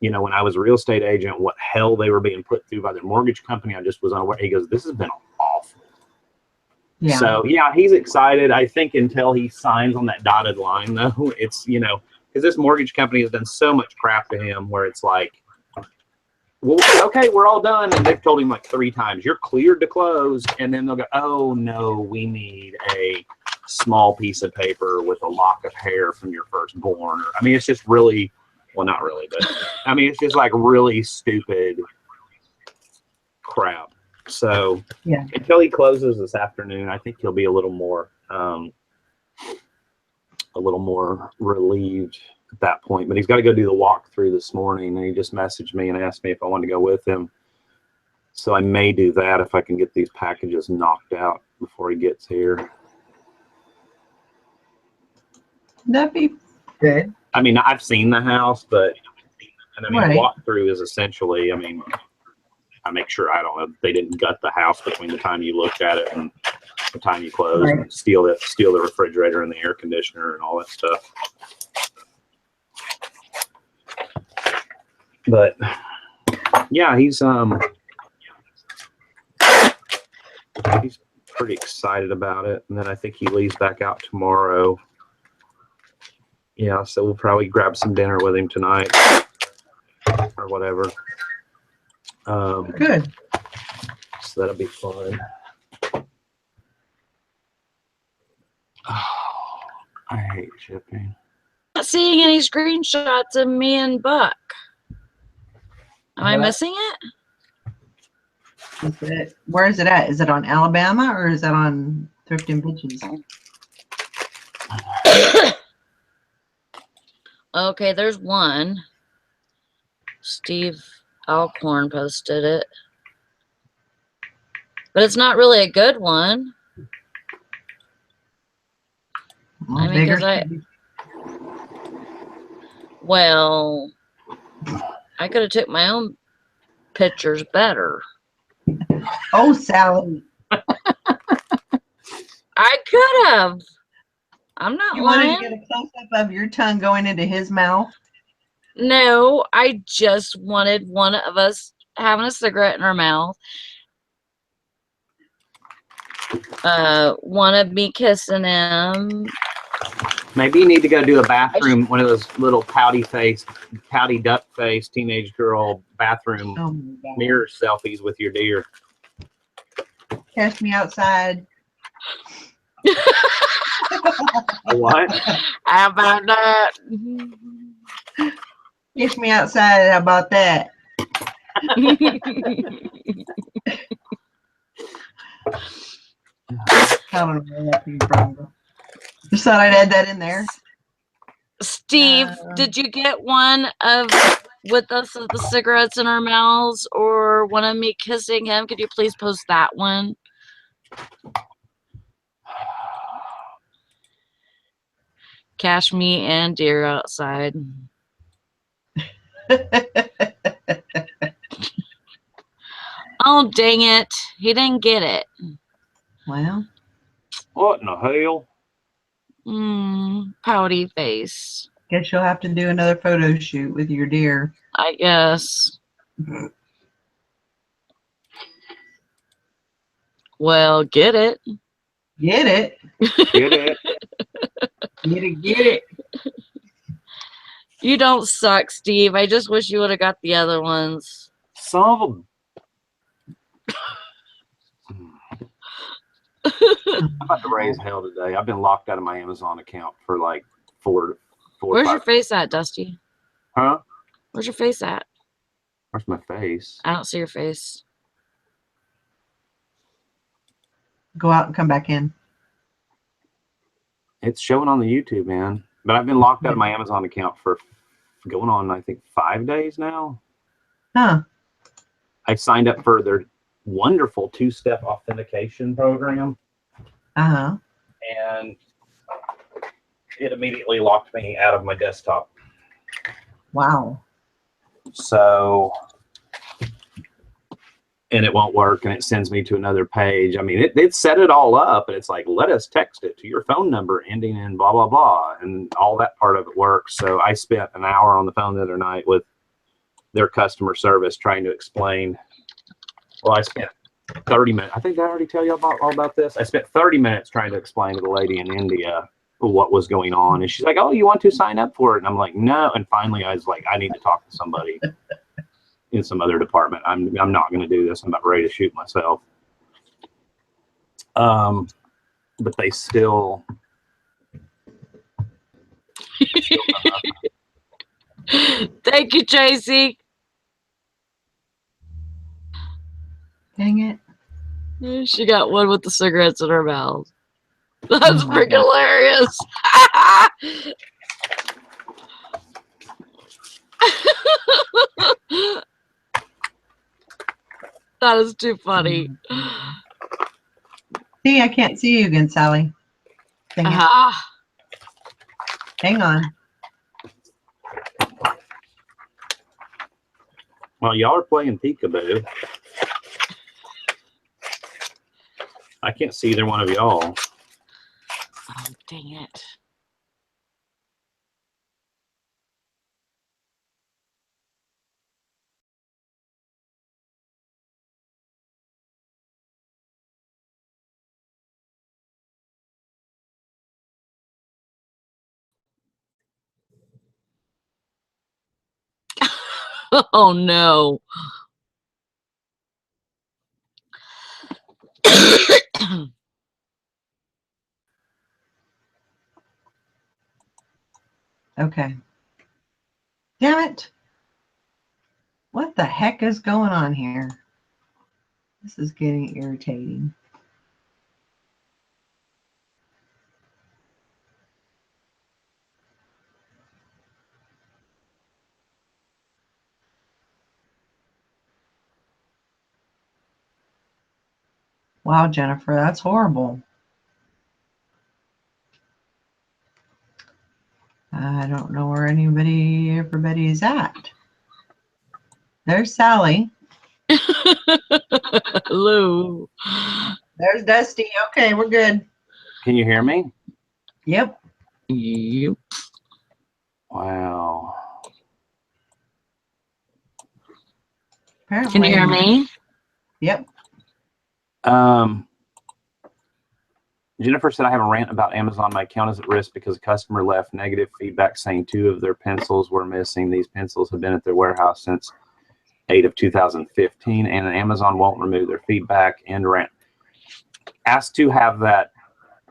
you know, when I was a real estate agent, what hell they were being put through by their mortgage company. I just was unaware. He goes, this has been awful. Yeah. So yeah, he's excited. I think until he signs on that dotted line, though, it's, you know, because this mortgage company has done so much crap to him where it's like, well, okay, we're all done. And they've told him like 3 times, you're cleared to close. And then they'll go, oh no, we need a small piece of paper with a lock of hair from your firstborn. I mean, it's just really, well, not really, but I mean, it's just like really stupid crap. So Yeah. until he closes this afternoon, I think he'll be a little more relieved at that point. But he's got to go do the walkthrough this morning, and he just messaged me and asked me if I wanted to go with him. So I may do that if I can get these packages knocked out before he gets here. That'd be good. I mean, I've seen the house, but Right. walkthrough is essentially, I mean, I make sure, I don't know, they didn't gut the house between the time you looked at it and the time you closed, Right. and steal the refrigerator and the air conditioner and all that stuff. But yeah, he's pretty excited about it. And then I think he leaves back out tomorrow. Yeah, so we'll probably grab some dinner with him tonight or whatever. Good. So that'll be fun. Oh, I hate shipping. Not seeing any screenshots of me and Buck. Am I missing it? Where is it at? Is it on Alabama or is it on Thrift and Bitches? Okay, there's one. Steve Alcorn posted it. But it's not really a good one. Well, I mean, bigger. well, I could have took my own pictures better. Oh, Sally. I could have. I'm not You lying. wanted to get a close-up of your tongue going into his mouth? No, I just wanted one of us having a cigarette in our mouth. One of me kissing him. Maybe you need to go do a bathroom, one of those little pouty duck face teenage girl bathroom mirror selfies with your deer. Catch me outside. What? How about that? Catch me outside. How about that? I don't know where that came from. Just thought I'd add that in there. Steve, did you get one of with us with the cigarettes in our mouths or one of me kissing him? Could you please post that one? Cash me and deer outside. Oh, dang it. He didn't get it. Well. What in the hell? Pouty face. Guess you'll have to do another photo shoot with your deer. I guess. Well, get it. Get it. Get it. Get it. Get it. You don't suck, Steve. I just wish you would have got the other ones. Some of them. I'm about to raise hell today. I've been locked out of my Amazon account for like four. Where's your face at, Dusty? Huh? Where's your face at? Where's my face? I don't see your face. Go out and come back in. It's showing on the YouTube, man. But I've been locked out of my Amazon account for going on, I think, 5 days now. Huh. I signed up for their wonderful 2-step authentication program. Uh-huh. And it immediately locked me out of my desktop. Wow. So, and it won't work, and it sends me to another page. I mean, it set it all up, and it's like, let us text it to your phone number ending in blah, blah, blah, and all that part of it works. So I spent an hour on the phone the other night with their customer service trying to explain. Well, I spent 30 minutes. I think did I already tell you all about this. I spent 30 minutes trying to explain to the lady in India what was going on. And she's like, oh, you want to sign up for it? And I'm like, no. And finally, I was like, I need to talk to somebody in some other department. I'm not going to do this. I'm about ready to shoot myself. But they still Thank you, Tracy. Dang it. She got one with the cigarettes in her mouth. That's Oh my freaking God. hilarious. That is too funny. See, I can't see you again, Sally. Dang it. Hang on. Well, y'all are playing peekaboo. I can't see either one of y'all. Oh, dang it. Oh, no. Okay. Damn it. What the heck is going on here? This is getting irritating. Wow, Jennifer, that's horrible. I don't know where everybody's at. There's Sally. Hello. There's Dusty. Okay, we're good. Can you hear me? Yep. Yep. Wow. Apparently. Can you hear me? Yep. Jennifer said, I have a rant about Amazon. My account is at risk because a customer left negative feedback saying 2 of their pencils were missing. These pencils have been at their warehouse since 8 of 2015, and Amazon won't remove their feedback. And rant. Asked to have that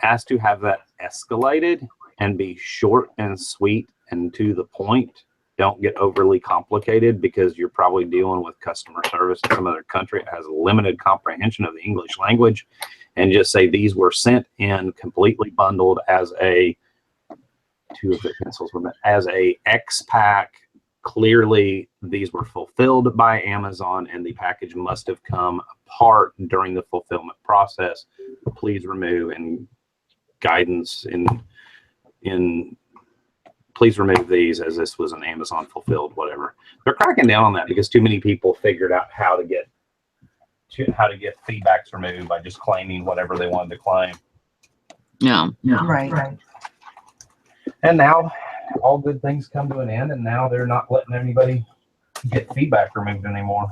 escalated and be short and sweet and to the point. Don't get overly complicated because you're probably dealing with customer service in some other country that has a limited comprehension of the English language, and just say these were sent in completely bundled as a 2 of the pencils were as a X pack. Clearly, these were fulfilled by Amazon, and the package must have come apart during the fulfillment process. Please remove and guidance in please remove these as this was an Amazon fulfilled whatever. They're cracking down on that because too many people figured out how to get feedbacks removed by just claiming whatever they wanted to claim. Yeah. Right. And now all good things come to an end, and now they're not letting anybody get feedback removed anymore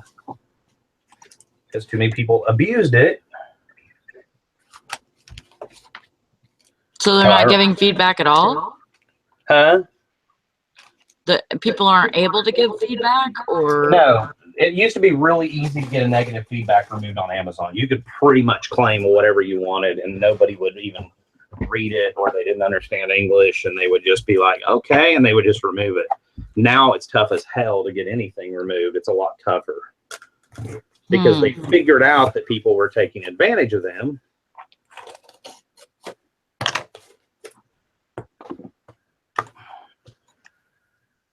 because too many people abused it. So they're not giving feedback at all? Huh? The people aren't able to give feedback, or No. It used to be really easy to get a negative feedback removed on Amazon. You could pretty much claim whatever you wanted, and nobody would even read it, or they didn't understand English, and they would just be like, okay, and they would just remove it. Now it's tough as hell to get anything removed. It's a lot tougher because they figured out that people were taking advantage of them.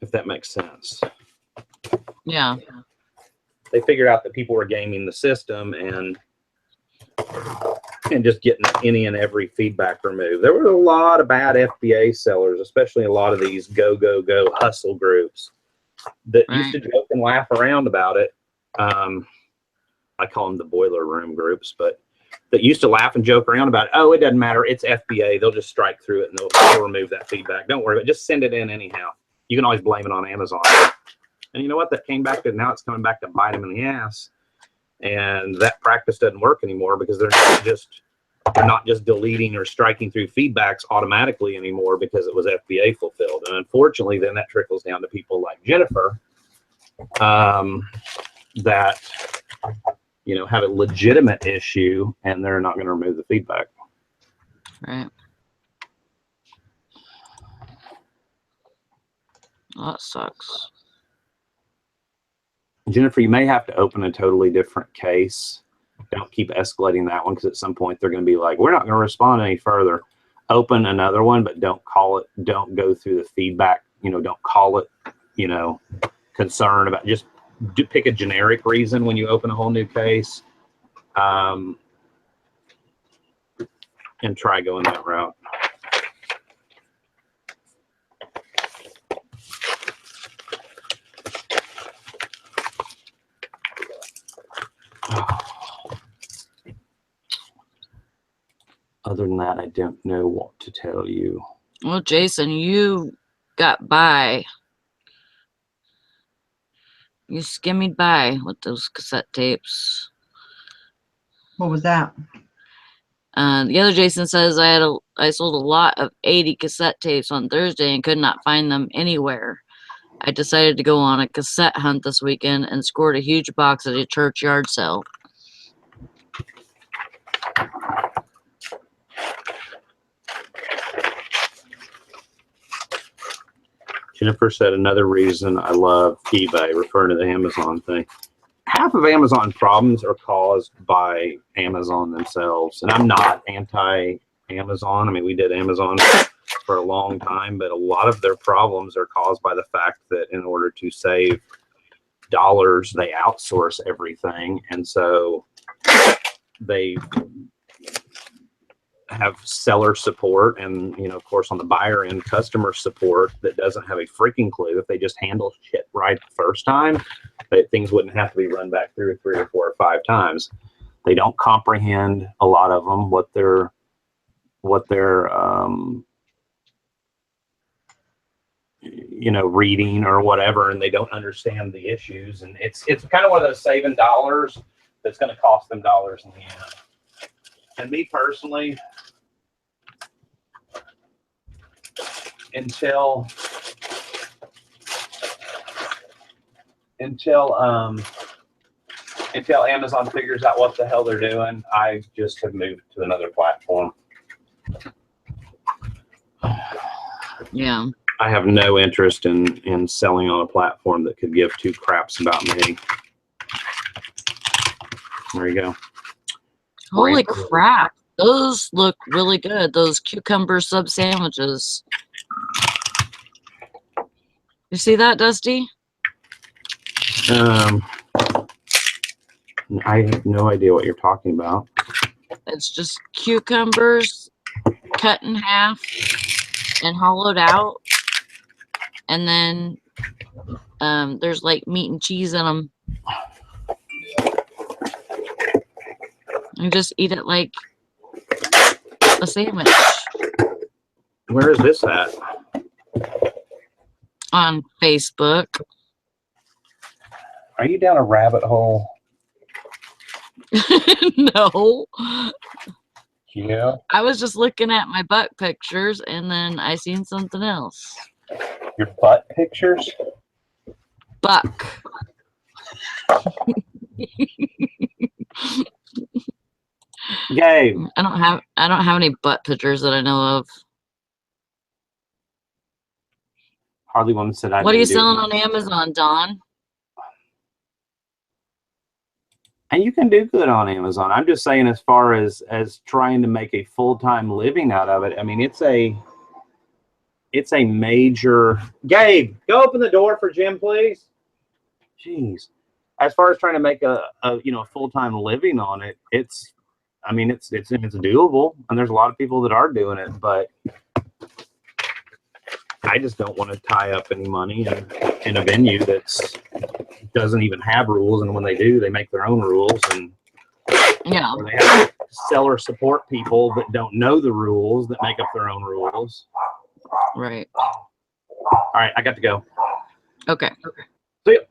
If that makes sense. yeah. They figured out that people were gaming the system and just getting any and every feedback removed. There were a lot of bad FBA sellers, especially a lot of these go hustle groups that used to joke and laugh around about it. I call them the boiler room groups, but that used to laugh and joke around about it. Oh, it doesn't matter. It's FBA. They'll just strike through it and they'll remove that feedback. Don't worry about it. Just send it in anyhow. You can always blame it on Amazon. And you know what? That came back to, now it's coming back to bite them in the ass. And that practice doesn't work anymore because they're not just deleting or striking through feedbacks automatically anymore because it was FBA fulfilled. And unfortunately, then that trickles down to people like Jennifer that, you know, have a legitimate issue and they're not going to remove the feedback. Right. Well, that sucks. Jennifer, you may have to open a totally different case. Don't keep escalating that one because at some point they're going to be like, we're not going to respond any further. Open another one, but don't go through the feedback. You know, don't call it, you know, concern about, just pick a generic reason when you open a whole new case and try going that route. Other than that, I don't know what to tell you. Well, Jason, you got by. You skimmied by with those cassette tapes. What was that? The other Jason says I sold a lot of 80 cassette tapes on Thursday and could not find them anywhere. I decided to go on a cassette hunt this weekend and scored a huge box at a church yard sale. Jennifer said another reason I love eBay, referring to the Amazon thing. Half of Amazon problems are caused by Amazon themselves. And I'm not anti-Amazon. I mean, we did Amazon for a long time, but a lot of their problems are caused by the fact that in order to save dollars, they outsource everything. And so they have seller support and, you know, of course on the buyer end, customer support that doesn't have a freaking clue. If they just handle shit right the first time, that things wouldn't have to be run back through 3 or 4 or 5 times. They don't comprehend, a lot of them, what they're you know, reading or whatever, and they don't understand the issues. And it's kind of one of those saving dollars that's going to cost them dollars in the end. And me personally, until Amazon figures out what the hell they're doing, I just have moved to another platform. Yeah. I have no interest in selling on a platform that could give 2 craps about me. There you go. Holy crap. Those look really good. Those cucumber sub sandwiches. You see that, Dusty? I have no idea what you're talking about. It's just cucumbers cut in half and hollowed out. And then there's like meat and cheese in them. You just eat it like a sandwich. Where is this at? On Facebook. Are you down a rabbit hole? No. Yeah. I was just looking at my butt pictures and then I seen something else. Your butt pictures? Buck. Gabe. I don't have any butt pictures that I know of. Hardly one said I. What are you selling on Amazon, Don? And you can do good on Amazon. I'm just saying, as far as trying to make a full-time living out of it, I mean, it's a major. Gabe, go open the door for Jim, please. Jeez. As far as trying to make a full-time living on it, it's doable, and there's a lot of people that are doing it, but I just don't want to tie up any money in a venue that's doesn't even have rules, and when they do, they make their own rules, and yeah, or they have seller support people that don't know the rules that make up their own rules. Right. All right, I got to go. Okay. See you.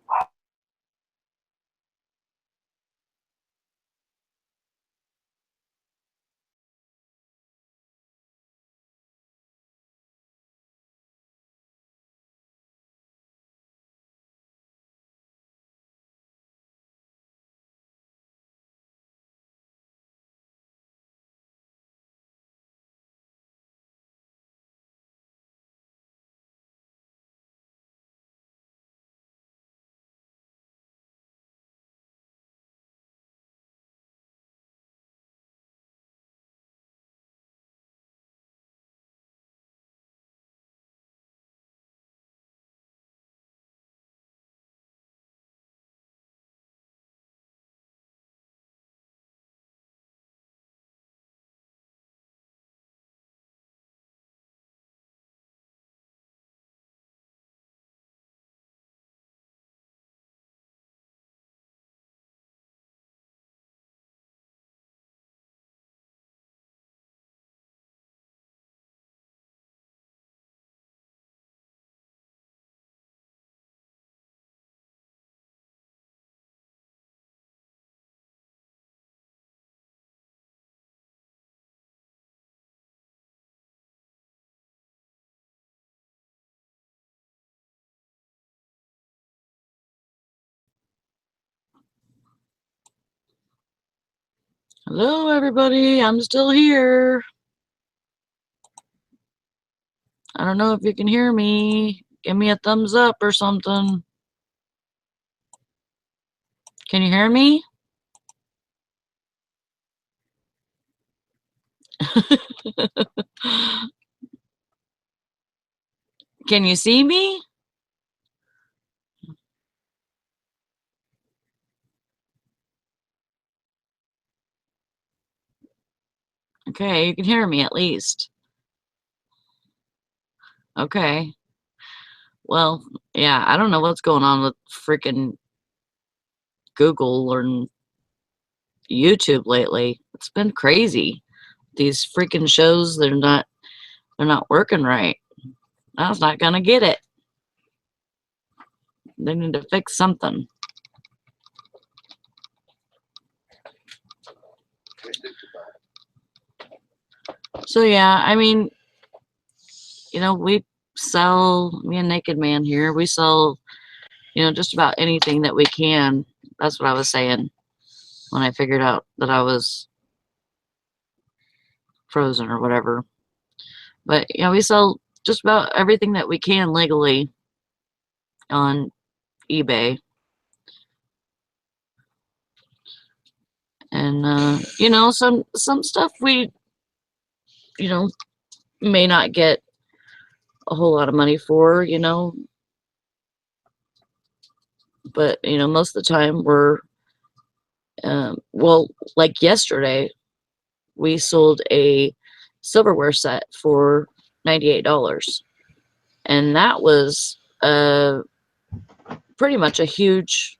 Hello, everybody. I'm still here. I don't know if you can hear me. Give me a thumbs up or something. Can you hear me? Can you see me? Okay, you can hear me at least. Okay. Well, yeah, I don't know what's going on with freaking Google or YouTube lately. It's been crazy. These freaking shows, they're not working right. I was not gonna get it. They need to fix something. So yeah, I mean, we sell, me and Naked Man here, we sell, just about anything that we can. That's what I was saying when I figured out that I was frozen or whatever. But we sell just about everything that we can legally on eBay. And some stuff we, may not get a whole lot of money for, but most of the time we're well, like yesterday we sold a silverware set for $98, and that was pretty much a huge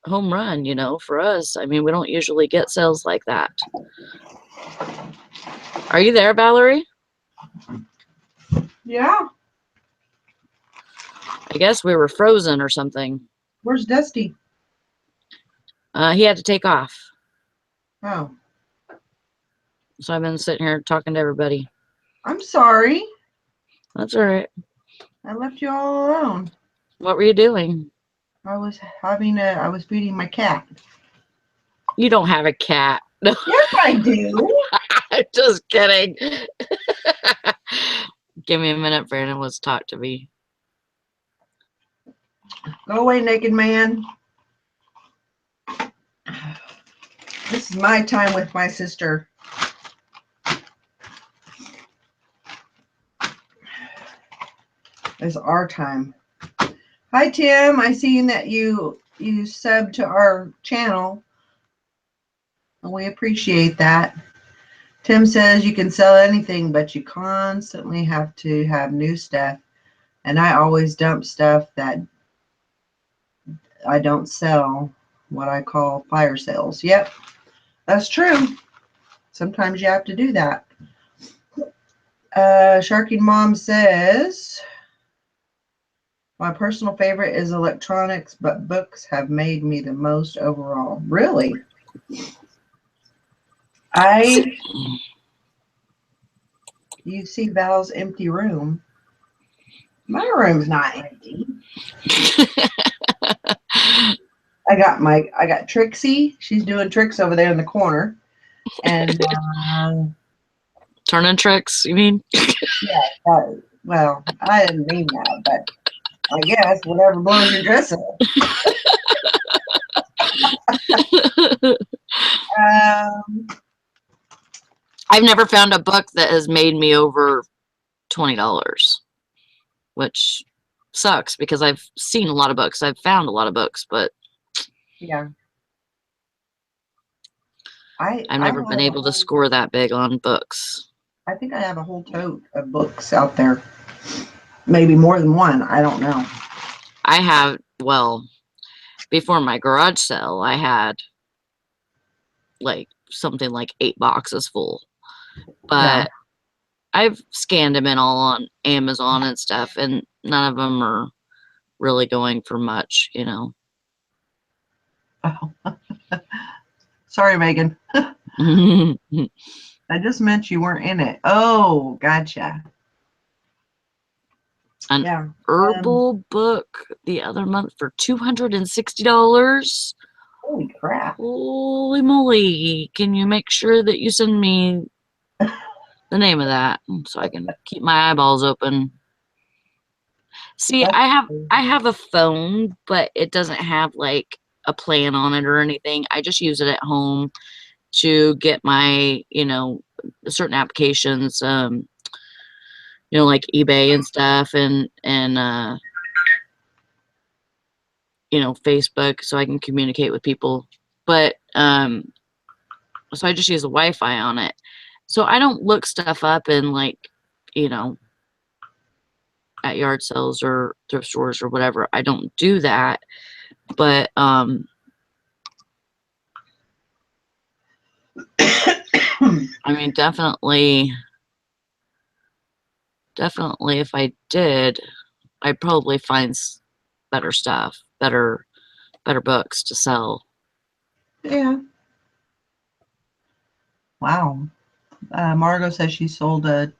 home run, for us. I mean, we don't usually get sales like that. Are you there, Valerie? Yeah. I guess we were frozen or something. Where's Dusty? He had to take off. Oh. So I've been sitting here talking to everybody. I'm sorry. That's all right. I left you all alone. What were you doing? I was feeding my cat. You don't have a cat. No. Yes, I do. I'm just kidding. Give me a minute, Brandon wants to talk to me. Go away, Naked Man. This is my time with my sister. It's our time. Hi, Tim. I seen that you subbed to our channel, and we appreciate that. Tim says you can sell anything, but you constantly have to have new stuff. And I always dump stuff that I don't sell, what I call fire sales. Yep, that's true. Sometimes you have to do that. Sharky Mom says, my personal favorite is electronics, but books have made me the most overall. Really? You see Val's empty room. My room's not empty. I got Trixie. She's doing tricks over there in the corner. And turning tricks, you mean? Yeah, well, I didn't mean that, but I guess whatever blows your dress up. I've never found a book that has made me over $20, which sucks because I've seen a lot of books. I've found a lot of books, but yeah, I've never been able to score that big on books. I think I have a whole tote of books out there. Maybe more than one. I don't know. I have, well, before my garage sale, I had like something like 8 boxes full. But yeah. I've scanned them in all on Amazon and stuff, and none of them are really going for much, Oh. Sorry, Megan. I just meant you weren't in it. Oh, gotcha. An herbal book the other month for $260. Holy crap. Holy moly. Can you make sure that you send me the name of that so I can keep my eyeballs open? See, I have a phone, but it doesn't have like a plan on it or anything. I just use it at home to get my, certain applications, like eBay and stuff, and Facebook so I can communicate with people. But so I just use the Wi-Fi on it. So I don't look stuff up in like, at yard sales or thrift stores or whatever. I don't do that. But I mean, definitely if I did, I'd probably find better stuff, better books to sell. Yeah. Wow. Margot says she sold a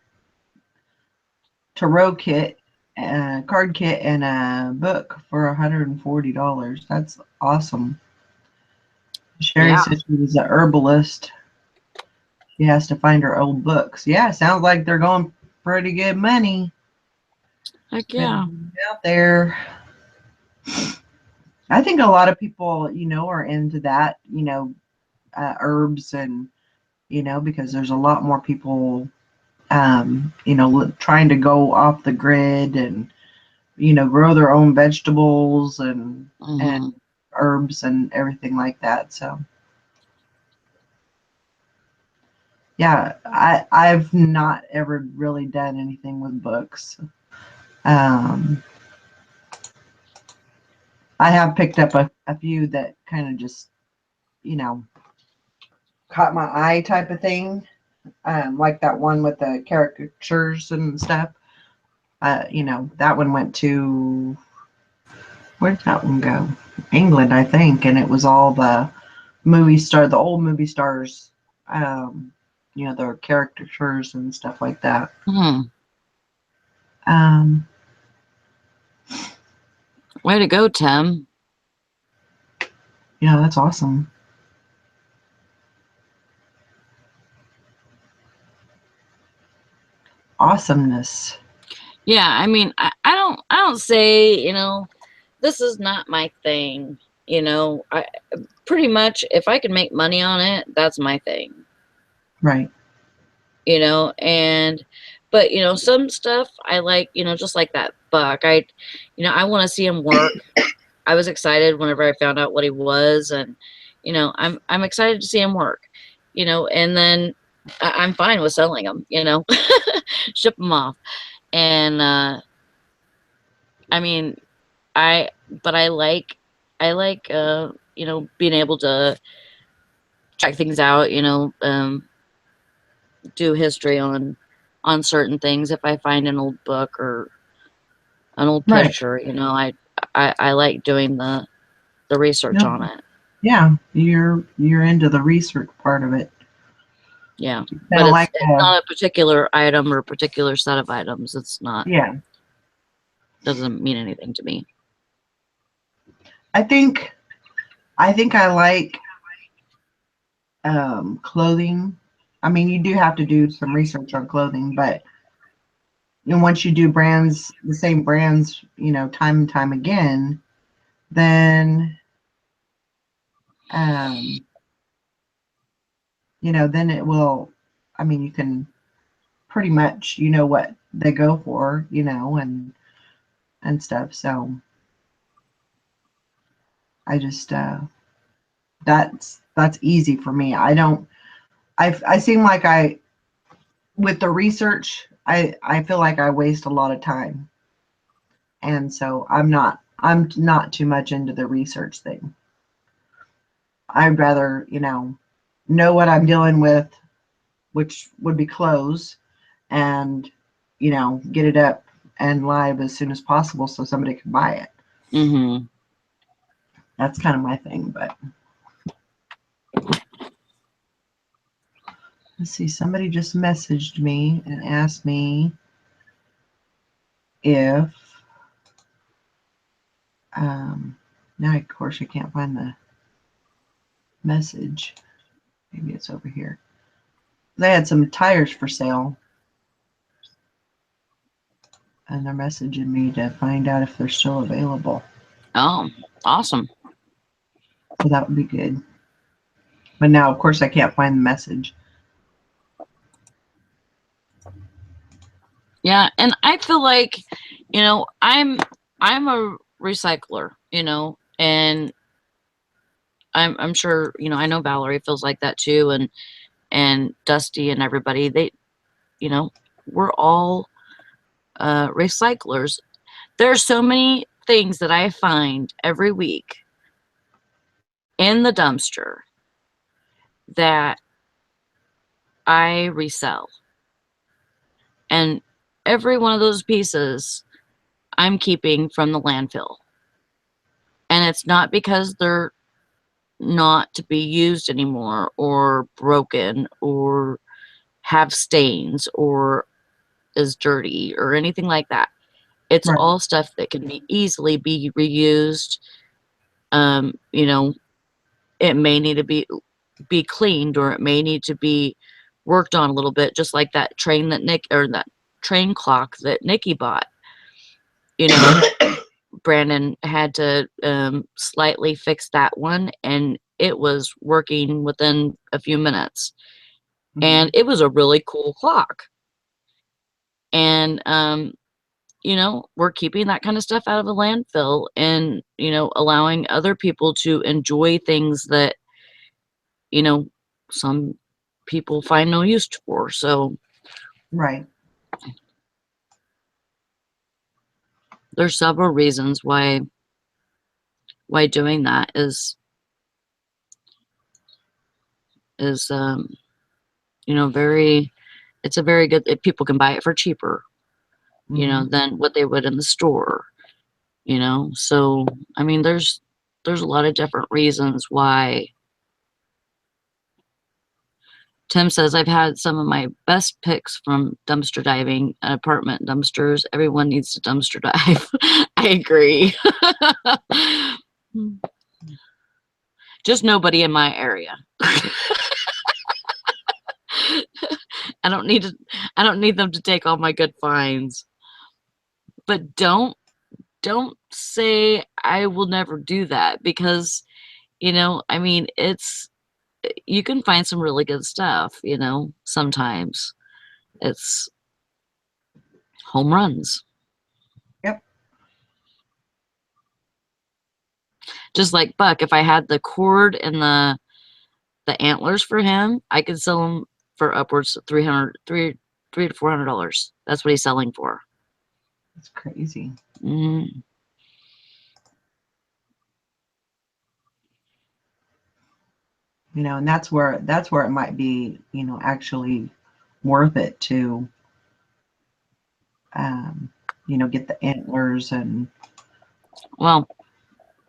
tarot kit, a card kit, and a book for $140. That's awesome. Sherry Yeah. said she was a herbalist. She has to find her old books. Yeah, sounds like they're going pretty good money. Heck yeah. Out there. I think a lot of people, are into that, herbs and, because there's a lot more people, trying to go off the grid and, grow their own vegetables and herbs and everything like that. So, yeah, I've not ever really done anything with books. I have picked up a few that kind of just, caught my eye type of thing. Like that one with the caricatures and stuff. That one went to, where did that one go? England, I think. And it was all the the old movie stars, their caricatures and stuff like that. Way to go, Tim. Yeah, that's awesome. Awesomeness. Yeah, I mean, I don't say, this is not my thing. I pretty much, if I can make money on it, that's my thing. Right. But some stuff I like, just like that buck. I want to see him work. I was excited whenever I found out what he was, and I'm excited to see him work. And then I'm fine with selling them. Ship them off. And I mean, I like being able to check things out, do history on certain things. If I find an old book or an old picture, I like doing the research on it. Yeah, you're into the research part of it. Yeah, but it's not a particular item or a particular set of items. It's not. Yeah, doesn't mean anything to me. I think I like clothing. I mean, you do have to do some research on clothing, but once you do the same brands, time and time again, then then it will. I mean, you can pretty much what they go for, and stuff. So I just that's easy for me. I seem like with the research, I feel like I waste a lot of time. And so I'm not too much into the research thing. I'd rather, know what I'm dealing with, which would be clothes, and, get it up and live as soon as possible so somebody can buy it. Mm-hmm. That's kind of my thing, but let's see. Somebody just messaged me and asked me if now of course I can't find the message. Maybe it's over here. They had some tires for sale, and they're messaging me to find out if they're still available. Oh, awesome. So that would be good. But now of course I can't find the message. Yeah, and I feel like, I'm a recycler, And I'm sure, you know, I know Valerie feels like that too, and Dusty and everybody. They, you know, we're all recyclers. There are so many things that I find every week in the dumpster that I resell. And every one of those pieces I'm keeping from the landfill. And it's not because they're not to be used anymore or broken or have stains or is dirty or anything like that. It's Right. all stuff that can be easily be reused. You know, it may need to be cleaned, or it may need to be worked on a little bit, just like that train that that train clock that Nikki bought. You know, Brandon had to slightly fix that one, and it was working within a few minutes. And it was a really cool clock. And you know, we're keeping that kind of stuff out of the landfill, and, you know, allowing other people to enjoy things that, you know, some people find no use for. So Right. there's several reasons why doing that is you know, it's a very good, people can buy it for cheaper, you know, than what they would in the store, you know. So I mean, there's a lot of different reasons why. Tim says, I've had some of my best picks from dumpster diving and apartment dumpsters. Everyone needs to dumpster dive. I agree. Just nobody in my area. I don't need them to take all my good finds. But don't say I will never do that, because, you know, I mean, you can find some really good stuff, you know, sometimes. It's home runs. Yep. Just like Buck, if I had the cord and the antlers for him, I could sell them for upwards of $300 to $400. That's what he's selling for. That's crazy. Mm-hmm. You know, and that's where it might be, you know, actually worth it to, you know, get the antlers. And Well,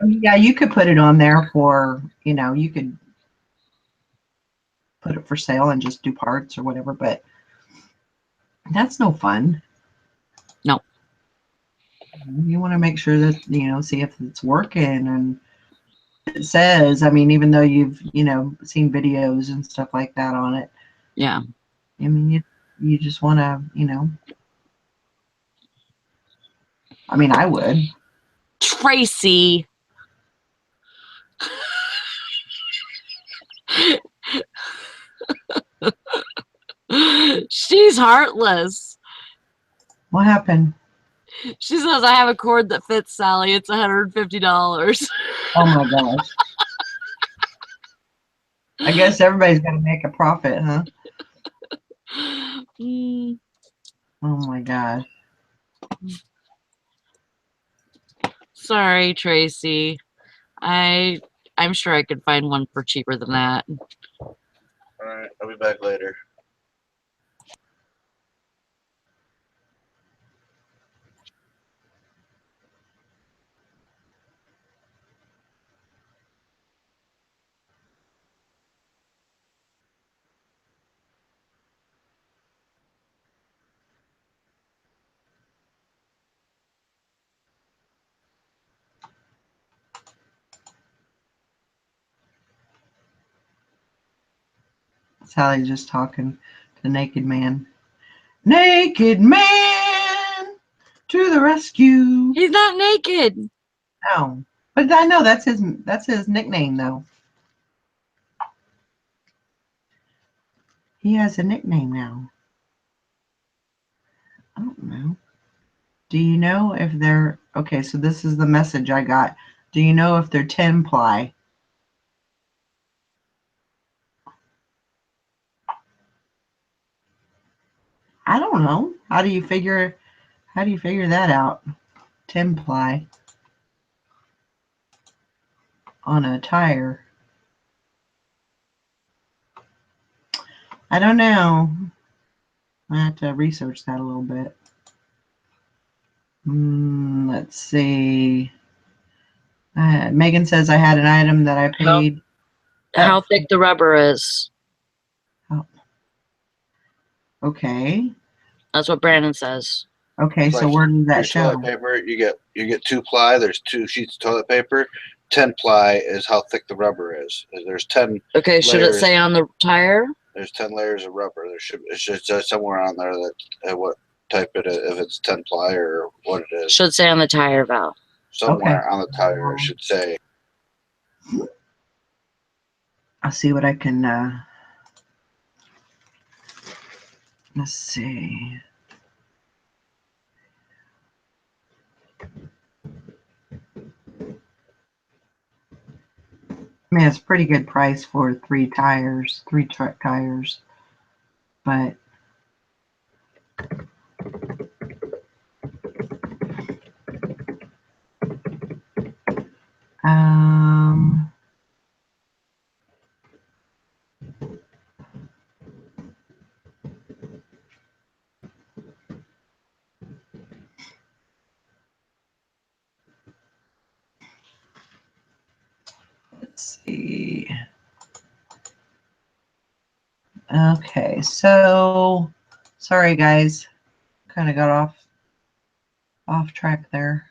yeah, you could put it on there for, you know, you could put it for sale and just do parts or whatever, but that's no fun. no. You want to make sure that, you know, see if it's working. And it says, I mean, even though you've, you know, seen videos and stuff like that on it, Yeah. I mean, you just want to, you know, I mean, I would. Tracy. She's heartless. What happened? She says, I have a cord that fits, Sally. It's $150. Oh my gosh. I guess everybody's got to make a profit, huh? Mm. Oh my gosh. Sorry, Tracy. I'm sure I could find one for cheaper than that. All right, I'll be back later. Sally's just talking to Naked Man. Naked Man to the rescue. He's not naked. Oh, but I know that's his nickname though. He has a nickname now. I don't know. Do you know if they're okay? So this is the message I got. Do you know if they're 10 ply? I don't know. How do you figure that out? 10 ply on a tire. I don't know. I have to research that a little bit. Let's see. Megan says I had an item that I paid. How thick the rubber is. Oh. Okay. That's what Brandon says. Okay, It's so like where does that your show? toilet paper, you get 2 ply. There's 2 sheets of toilet paper. 10 ply is how thick the rubber is. There's 10. Okay, should it layers. say on the tire? There's 10 layers of rubber. It should say somewhere on there that what type it is, if it's 10 ply or what it is. Should say on the tire valve. Somewhere on the tire it should say. I'll see what I can. Let's see. I mean, it's a pretty good price for 3 tires, 3 truck tires, but let's see. Okay, so sorry guys, kind of got off track there.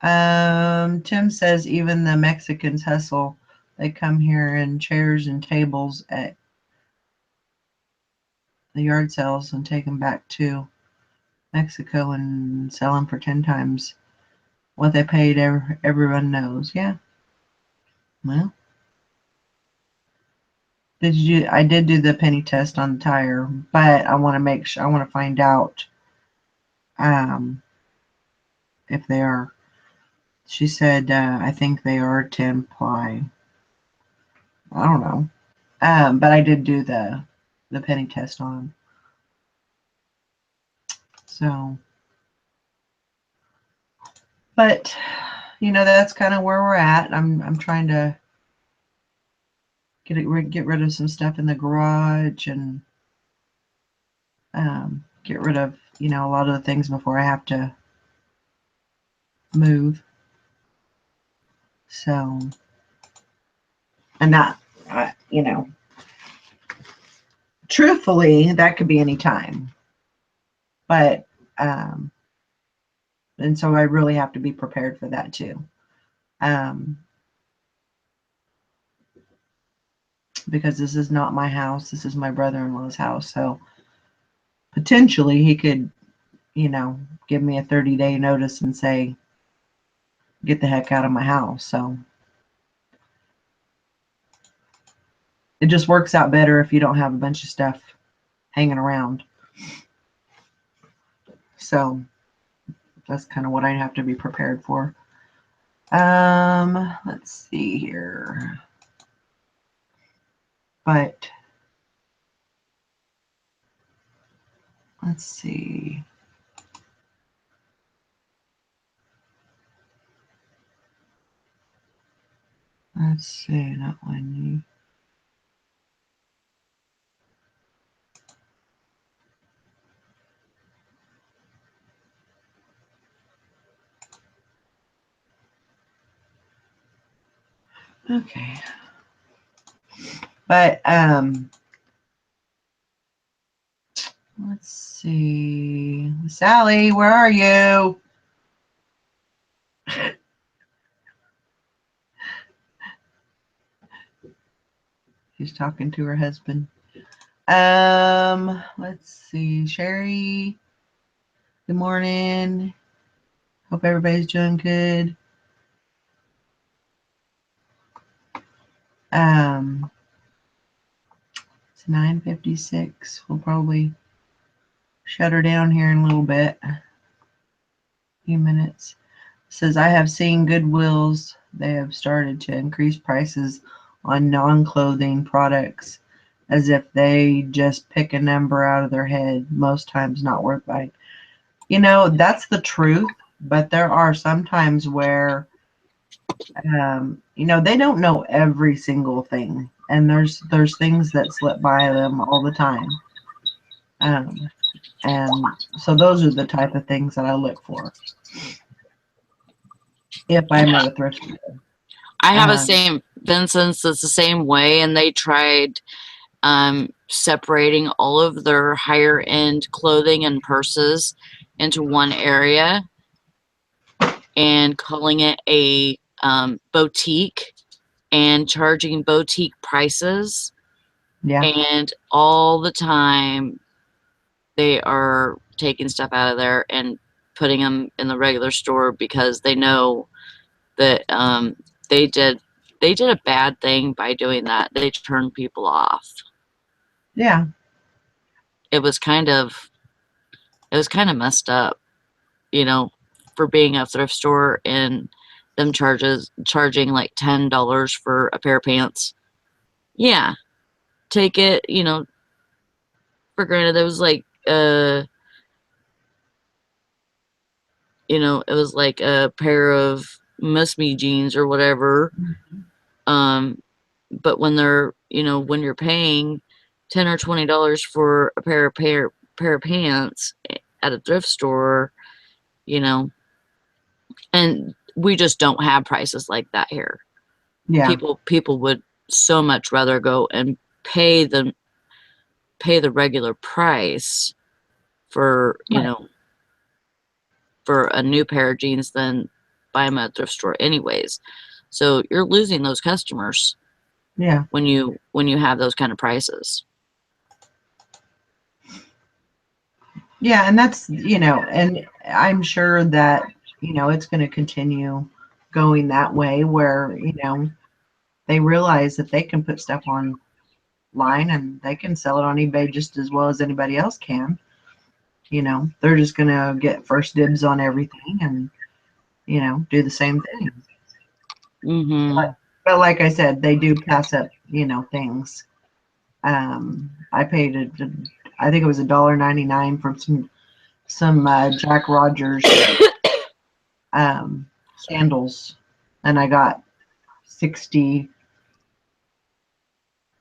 Tim says even the Mexicans hustle. They come here in chairs and tables at the yard sales and take them back to Mexico and sell them for 10 times what they paid. Everyone knows. Yeah. Well, I did do the penny test on the tire, but I want to make sure. I want to find out if they are. She said I think they are 10 ply. I don't know. But I did do the penny test on them. So, but that's kind of where we're at. I'm trying to get rid of some stuff in the garage and get rid of a lot of the things before I have to move. So, and that truthfully, that could be any time, but and so I really have to be prepared for that too. Because this is not my house, this is my brother-in-law's house, so potentially he could give me a 30-day notice and say get the heck out of my house. So it just works out better if you don't have a bunch of stuff hanging around. So that's kind of what I have to be prepared for. Let's see here. But let's see. Let's see, not one. Okay. But let's see. Sally, where are you? She's talking to her husband. Let's see. Sherry, good morning. Hope everybody's doing good. It's 9:56. We'll probably shut her down here in a little bit. A few minutes. Says, I have seen Goodwills. They have started to increase prices on non-clothing products as if they just pick a number out of their head. Most times not worth buying. You know, that's the truth, but there are some times where, you know, they don't know every single thing. And there's things that slip by them all the time. And so those are the type of things that I look for if I'm at a thrift store. I have a same Vincent's that's the same way, and they tried separating all of their higher end clothing and purses into one area and calling it a boutique and charging boutique prices. Yeah. And all the time they are taking stuff out of there and putting them in the regular store because they know that they did a bad thing by doing that. They turned people off. Yeah. It was kind of messed up, you know, for being a thrift store and them charging like $10 for a pair of pants. Yeah, take it, you know, for granted. It was like you know, it was like a pair of Miss Me jeans or whatever. But when they're, you know, when you're paying $10 or $20 for a pair of pants at a thrift store, you know, and we just don't have prices like that here. Yeah. People would so much rather go and pay the regular price for, you Right. know, for a new pair of jeans than buy them at a thrift store anyways. So you're losing those customers. Yeah. When you have those kind of prices. Yeah, and that's, you know, and I'm sure that, you know, it's going to continue going that way where, you know, they realize that they can put stuff online and they can sell it on eBay just as well as anybody else can. You know, they're just going to get first dibs on everything and, you know, do the same thing. Mm-hmm. But like I said, they do pass up, you know, things. I paid I think it was $1.99 for some Jack Rogers sandals, and I got 60.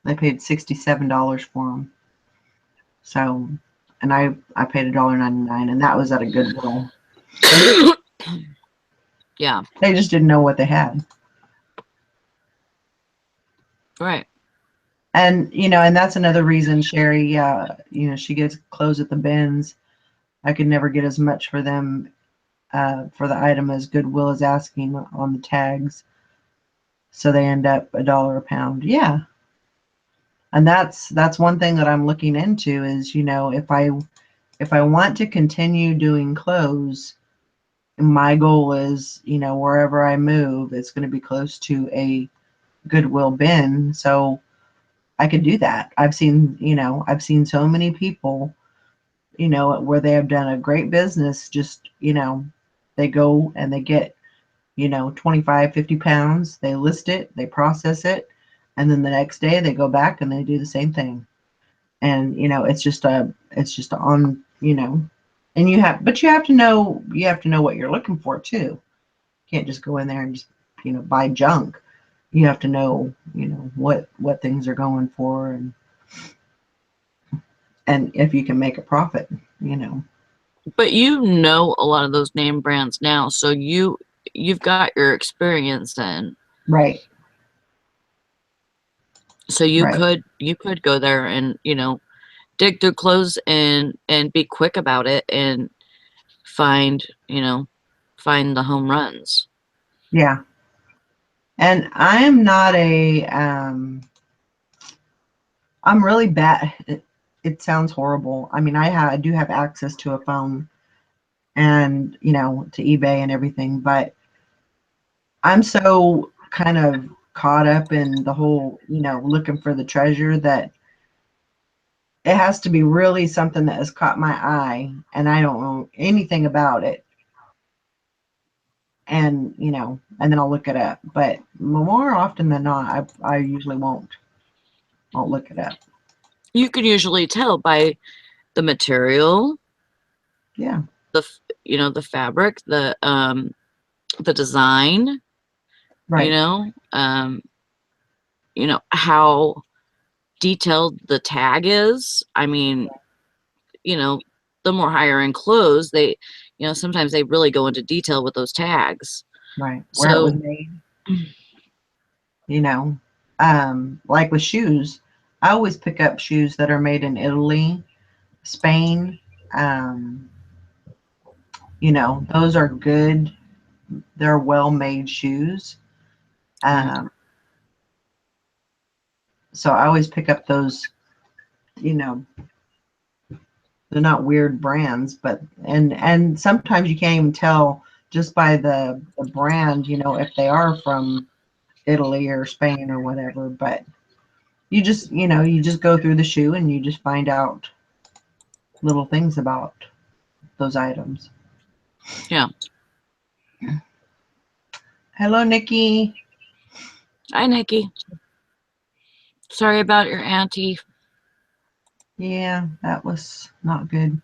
I paid $67 for them. So, and I paid $1.99, and that was at a Goodwill. Yeah. They just didn't know what they had. Right. And you know, and that's another reason Sherry, you know, she gets clothes at the bins. I could never get as much for them for the item as Goodwill is asking on the tags. So they end up $1 a pound. Yeah. And that's one thing that I'm looking into is, you know, if I want to continue doing clothes, my goal is, you know, wherever I move, it's going to be close to a Goodwill bin. So I could do that. I've seen so many people, you know, where they have done a great business, just, you know, they go and they get, you know, 25, 50 pounds, they list it, they process it, and then the next day they go back and they do the same thing. And, you know, it's just on, you know, and you have to know what you're looking for too. You can't just go in there and just, you know, buy junk. You have to know, you know, what things are going for and if you can make a profit, you know. But you know a lot of those name brands now, so you've got your experience in. Right. So you Right. could go there and, you know, dig through clothes and be quick about it and find the home runs. Yeah. And I am not I'm really bad. It sounds horrible. I mean, I do have access to a phone and, you know, to eBay and everything, but I'm so kind of caught up in the whole, you know, looking for the treasure that it has to be really something that has caught my eye and I don't know anything about it. and and then I'll look it up. But more often than not, I usually won't look it up. You can usually tell by the material, Yeah. the the fabric, the design, Right. How detailed the tag is. I mean, the more higher end clothes, they, sometimes they really go into detail with those tags. Right. Where it was So, made. Like with shoes, I always pick up shoes that are made in Italy, Spain. Those are good. They're well-made shoes. So I always pick up those, they're not weird brands, but and sometimes you can't even tell just by the brand, if they are from Italy or Spain or whatever. But you just go through the shoe and you just find out little things about those items. yeah. Hello, Nikki. Hi, Nikki. Sorry about your auntie. Yeah, that was not good.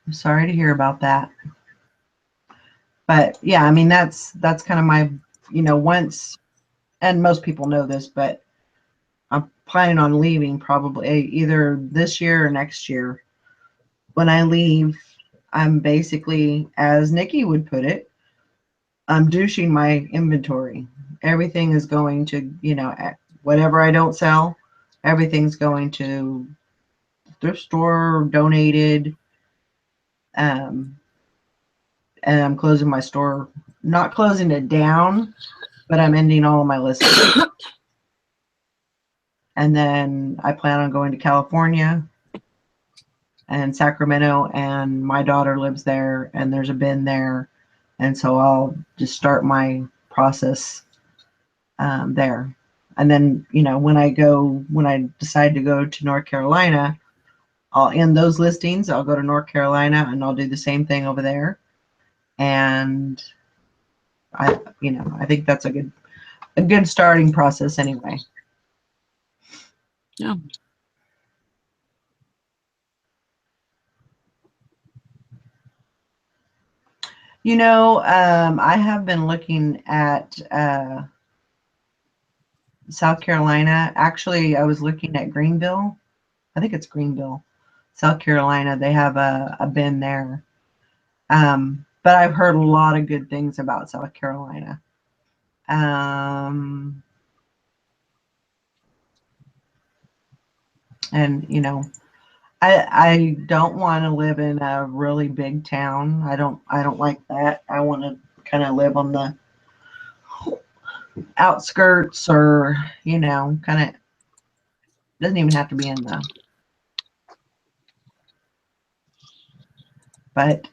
I'm sorry to hear about that. But yeah, I mean that's kind of my, once, and most people know this, but I'm planning on leaving probably either this year or next year. When I leave, I'm basically, as Nikki would put it, I'm douching my inventory. Everything is going to, whatever I don't sell, everything's going to thrift store, donated, and I'm closing my store. Not closing it down, but I'm ending all of my listings. And then I plan on going to California and Sacramento, and my daughter lives there, and there's a bin there, and so I'll just start my process there. And then when I decide to go to North Carolina, I'll end those listings. I'll go to North Carolina and I'll do the same thing over there. And I think that's a good starting process anyway. Yeah. I have been looking at South Carolina. Actually, I was looking at Greenville. I think it's Greenville, South Carolina. They have a bin there. But I've heard a lot of good things about South Carolina. And I don't want to live in a really big town. I don't like that. I want to kind of live on the outskirts, or kind of, doesn't even have to be in the, but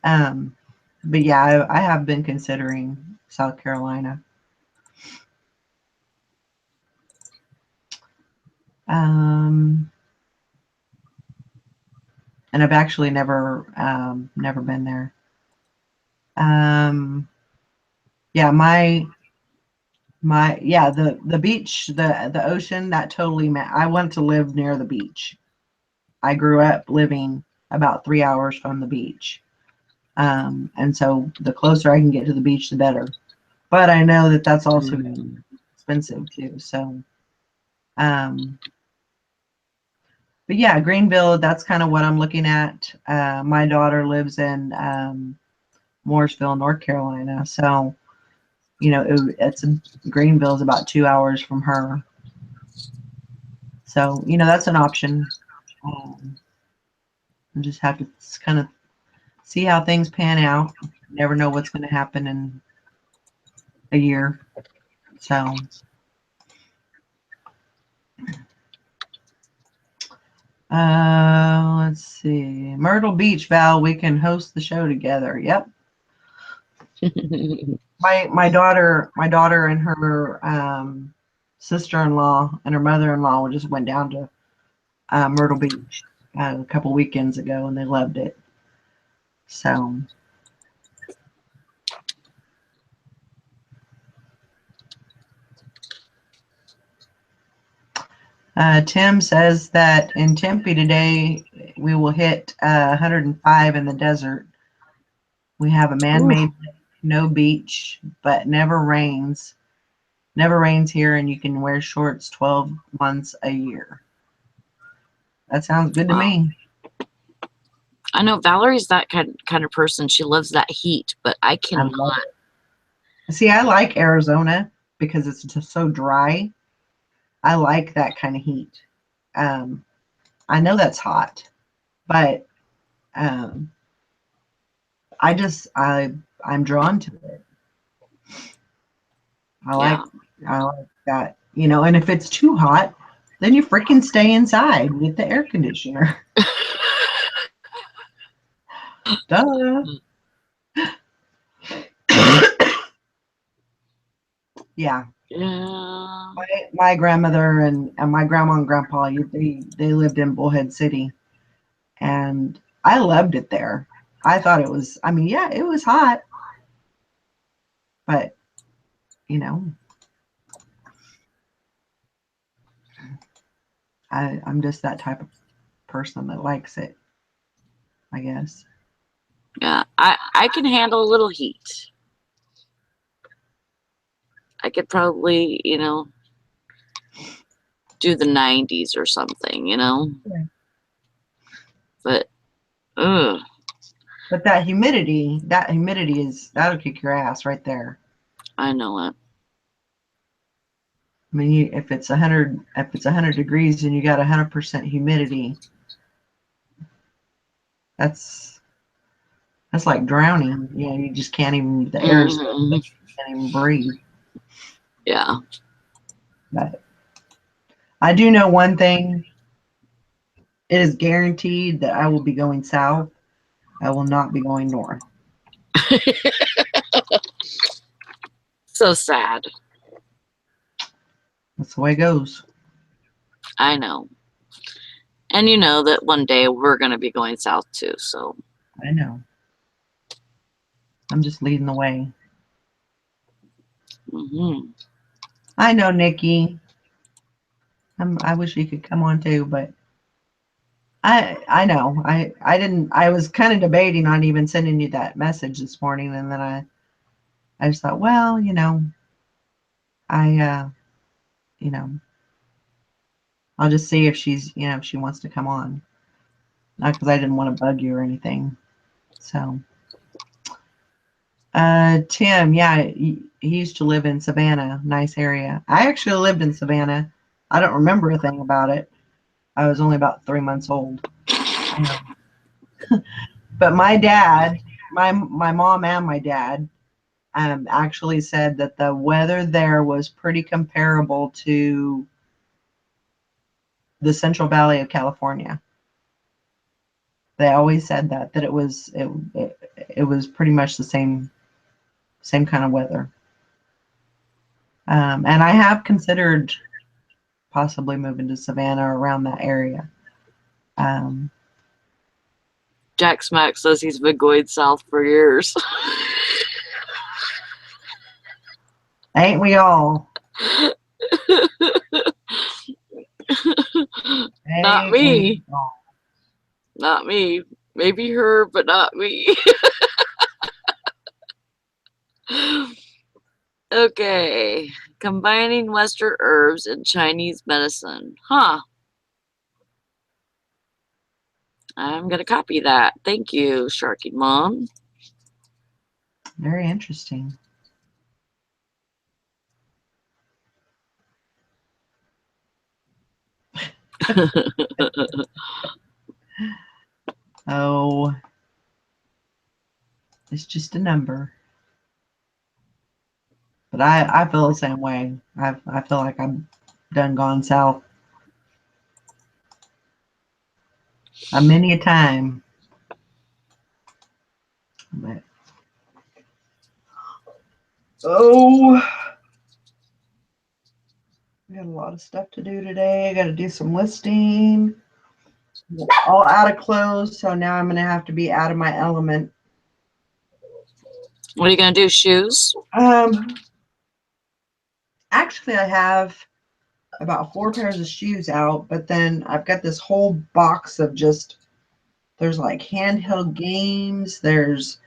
yeah, I have been considering South Carolina. And I've actually never been there. Yeah, the beach, the ocean, that totally I want to live near the beach. I grew up living about 3 hours from the beach. And so the closer I can get to the beach, the better. But I know that that's also expensive too. So, but yeah, Greenville, that's kind of what I'm looking at. My daughter lives in Mooresville, North Carolina. So, Greenville is about 2 hours from her. So, that's an option. I just have to kind of see how things pan out. You never know what's going to happen in a year. So, let's see. Myrtle Beach, Val, we can host the show together. Yep. My daughter and her sister-in-law and her mother-in-law just went down to Myrtle Beach a couple weekends ago, and they loved it. So Tim says that in Tempe today we will hit 105 in the desert. We have a man-made lake, no beach, but never rains. Never rains here, and you can wear shorts 12 months a year. That sounds good to me. I know Valerie's that kind of person. She loves that heat, but I I cannot. love it. See, I like Arizona because it's just so dry. I like that kind of heat. I know that's hot, but I'm drawn to it. I like that, you know. And if it's too hot, then you freaking stay inside with the air conditioner. Duh. Yeah. Yeah. My grandmother and my grandma and grandpa, they lived in Bullhead City, and I loved it there. I thought it was, I mean, yeah, it was hot, but you know, I'm just that type of person that likes it, I guess. Yeah. I can handle a little heat. I could probably, you know, do the 90s or something, you know. Yeah. But ugh. But that humidity that'll kick your ass right there. I know it. I mean, if it's 100 degrees and you got 100% humidity, that's like drowning. You know, you just can't even, the air is so thick, you can't even breathe. Yeah. But I do know one thing. It is guaranteed that I will be going south. I will not be going north. So sad. That's the way it goes. I know. And you know that one day we're going to be going south too, so. I know. I'm just leading the way. Mm-hmm. I know, Nikki. I wish you could come on too, but I know. I was kind of debating on even sending you that message this morning, and then I just thought, well, you know, you know, I'll just see if she's, you know, if she wants to come on. Not because I didn't want to bug you or anything. So Tim, yeah, he used to live in Savannah, nice area. I actually lived in Savannah. I don't remember a thing about it. I was only about 3 months old. But my dad, my mom and my dad actually said that the weather there was pretty comparable to the Central Valley of California. They always said that it was pretty much the same kind of weather. And I have considered possibly moving to Savannah or around that area. Jack Smack says he's been going south for years. Ain't we all? Not me. Not me. Maybe her, but not me. Okay. Combining Western herbs and Chinese medicine. Huh. I'm going to copy that. Thank you, Sharky Mom. Very interesting. Oh, it's just a number. But I feel the same way. I feel like I'm done gone south. Many a time. But, oh, I got a lot of stuff to do today. I got to do some listing. All out of clothes, so now I'm going to have to be out of my element What are you gonna do? Shoes? Actually, I have about 4 pairs of shoes out, but then I've got this whole box of just, there's like handheld games, there's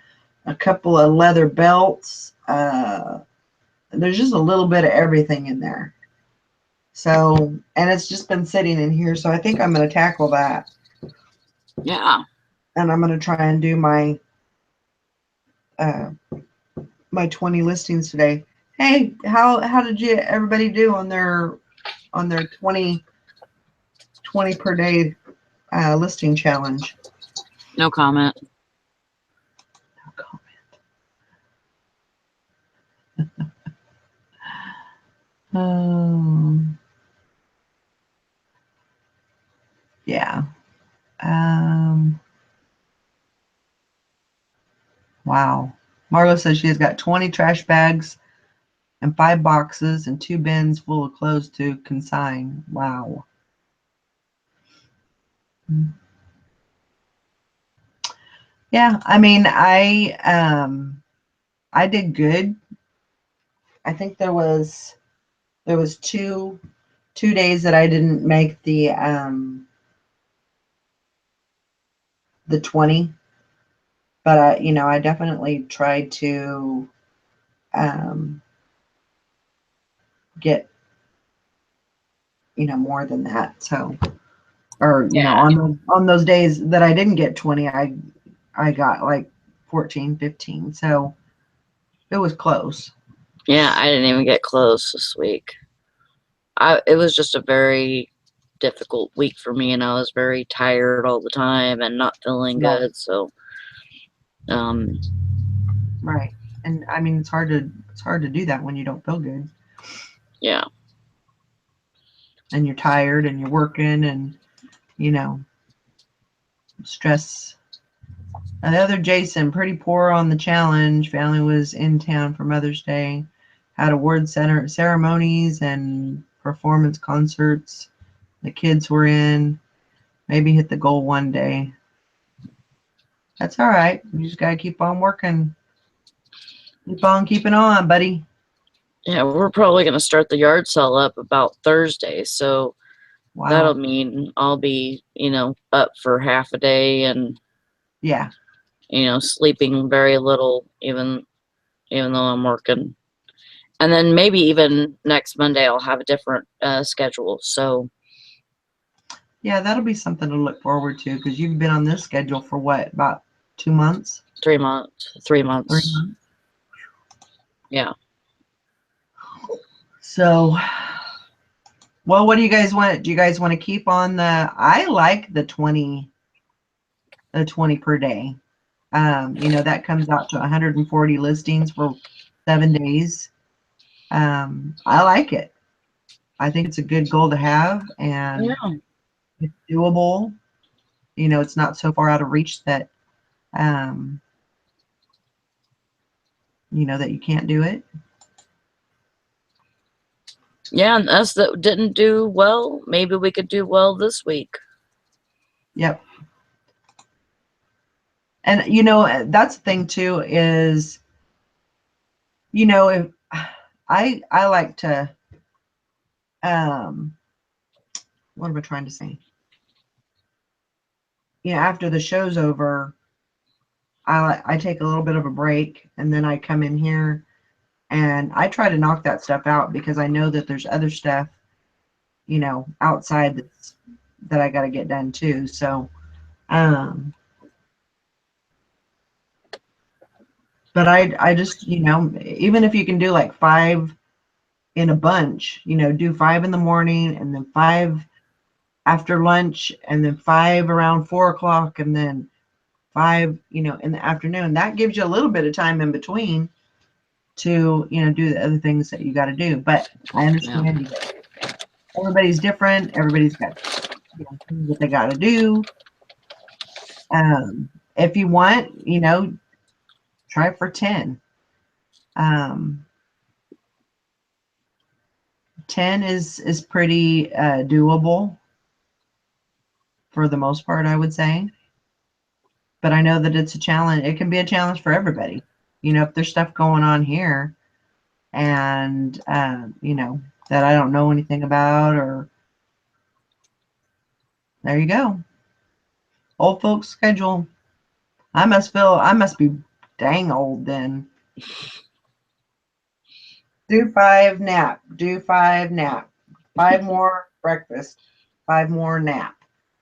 a couple of leather belts, there's just a little bit of everything in there. So, and it's just been sitting in here, so I think I'm going to tackle that. Yeah. And I'm going to try and do my my 20 listings today. Hey, how did you everybody do on their 20 per day listing challenge? No comment. Yeah. Wow. Marla says she has got 20 trash bags and 5 boxes and 2 bins full of clothes to consign. Wow. Yeah, I mean, I did good. I think there was two days that I didn't make the 20, but I definitely tried to get more than that. So, or Yeah. on those days that I didn't get 20, I got like 14, 15. So it was close. Yeah, I didn't even get close this week. It was just a very difficult week for me, and I was very tired all the time and not feeling Yeah. good. So, Right. And I mean, it's hard to do that when you don't feel good. Yeah. And you're tired and you're working and stress. And the other Jason, pretty poor on the challenge. Family was in town for Mother's Day. Had award center ceremonies and performance concerts. The kids were in. Maybe hit the goal one day. That's all right. You just gotta keep on working. Keep on keeping on, buddy. Yeah, we're probably going to start the yard sale up about Thursday. So Wow. that'll mean I'll be, up for half a day and, Yeah. sleeping very little, even though I'm working. And then maybe even next Monday I'll have a different schedule. So Yeah, that'll be something to look forward to because you've been on this schedule for what, about 2 months? 3 months. 3 months. 3 months. Yeah. So, well, what do you guys want? Do you guys want to keep on I like the 20 per day. That comes out to 140 listings for 7 days. I like it. I think it's a good goal to have, and Yeah. it's doable. It's not so far out of reach that that you can't do it. Yeah, and us that didn't do well, maybe we could do well this week. Yep. And that's the thing too is if I like to what am I trying to say? After the show's over, I take a little bit of a break and then I come in here and I try to knock that stuff out because I know that there's other stuff, outside that I got to get done too. So, but I just, even if you can do like 5 in a bunch, do 5 in the morning and then 5 after lunch and then 5 around 4 o'clock and then 5, in the afternoon. That gives you a little bit of time in between to, do the other things that you got to do. But I understand everybody's different. Everybody's got things that they got to do. If you want, try for 10. 10 is pretty doable for the most part, I would say. But I know that it's a challenge. It can be a challenge for everybody. You know, if there's stuff going on here and, you know, that I don't know anything about, or there you go. Old folks schedule. I must be dang old then. Do 5 nap, do 5 nap, 5 more breakfast, 5 more nap.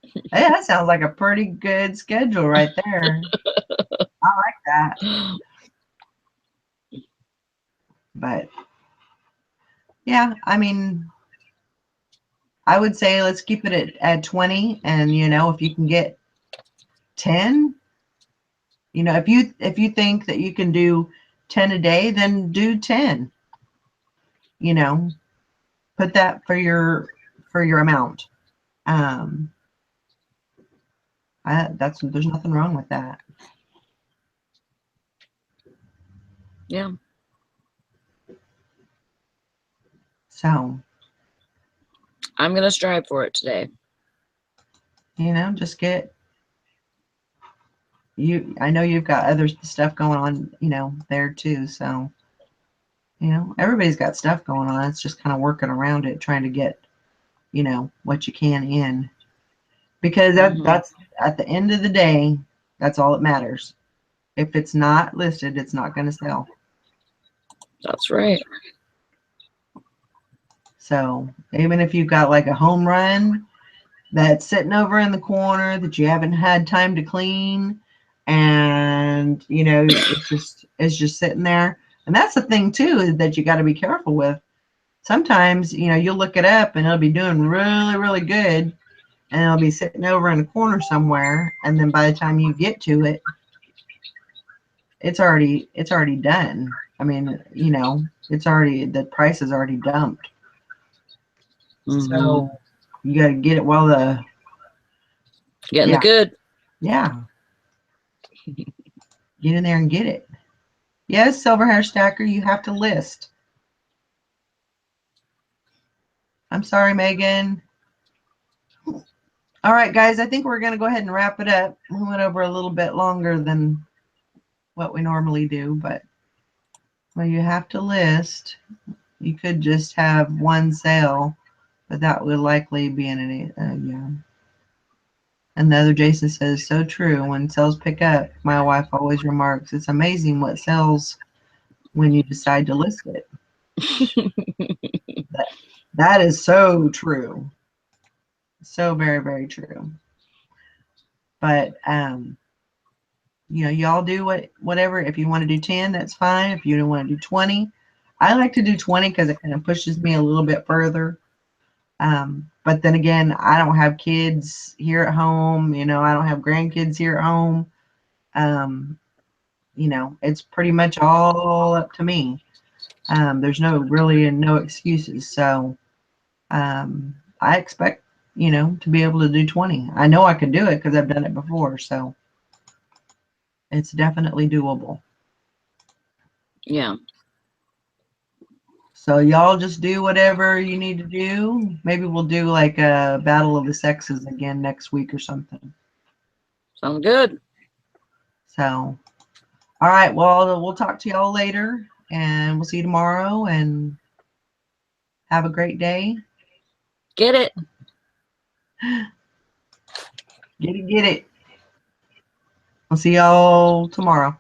Hey, that sounds like a pretty good schedule right there. I like that. But yeah, I mean, I would say let's keep it at 20, and you know, if you can get 10, you know, if you think that you can do 10 a day, then do 10. You know, put that for your amount. There's nothing wrong with that. Yeah. So, I'm going to strive for it today. you know, just get you. I know you've got other stuff going on, you know, there too. So, you know, everybody's got stuff going on. It's just kind of working around it, trying to get, you know, what you can in. Because that's at the end of the day, that's all that matters. If it's not listed, it's not going to sell. That's right. So even if you've got like a home run that's sitting over in the corner that you haven't had time to clean, and you know it's just sitting there, and that's the thing too that you got to be careful with. Sometimes you know you'll look it up and it'll be doing really really good, and it'll be sitting over in the corner somewhere, and then by the time you get to it, it's already done. I mean, you know, the price is already dumped. So you got to get it while the Getting the good. yeah, get in there and get it. Yes, silver hair stacker, you have to list. I'm sorry, Megan. All right, guys, I think we're going to go ahead and wrap it up. We went over a little bit longer than what we normally do, but well, you have to list. You could just have one sale, but that would likely be in yeah. And the other Jason says, so true. When sales pick up, my wife always remarks, it's amazing what sells when you decide to list it. That is so true. So very, very true. But you know, y'all do whatever. If you want to do 10, that's fine. If you don't want to do 20, I like to do 20 because it kind of pushes me a little bit further. But then again, I don't have kids here at home. You know, I don't have grandkids here at home. You know, it's pretty much all up to me. There's no excuses. So I expect, you know, to be able to do 20. I know I can do it because I've done it before. So it's definitely doable. Yeah. So y'all just do whatever you need to do. Maybe we'll do like a battle of the sexes again next week or something. Sounds good. So, all right. Well, we'll talk to y'all later, and we'll see you tomorrow, and have a great day. Get it. Get it. I'll see y'all tomorrow.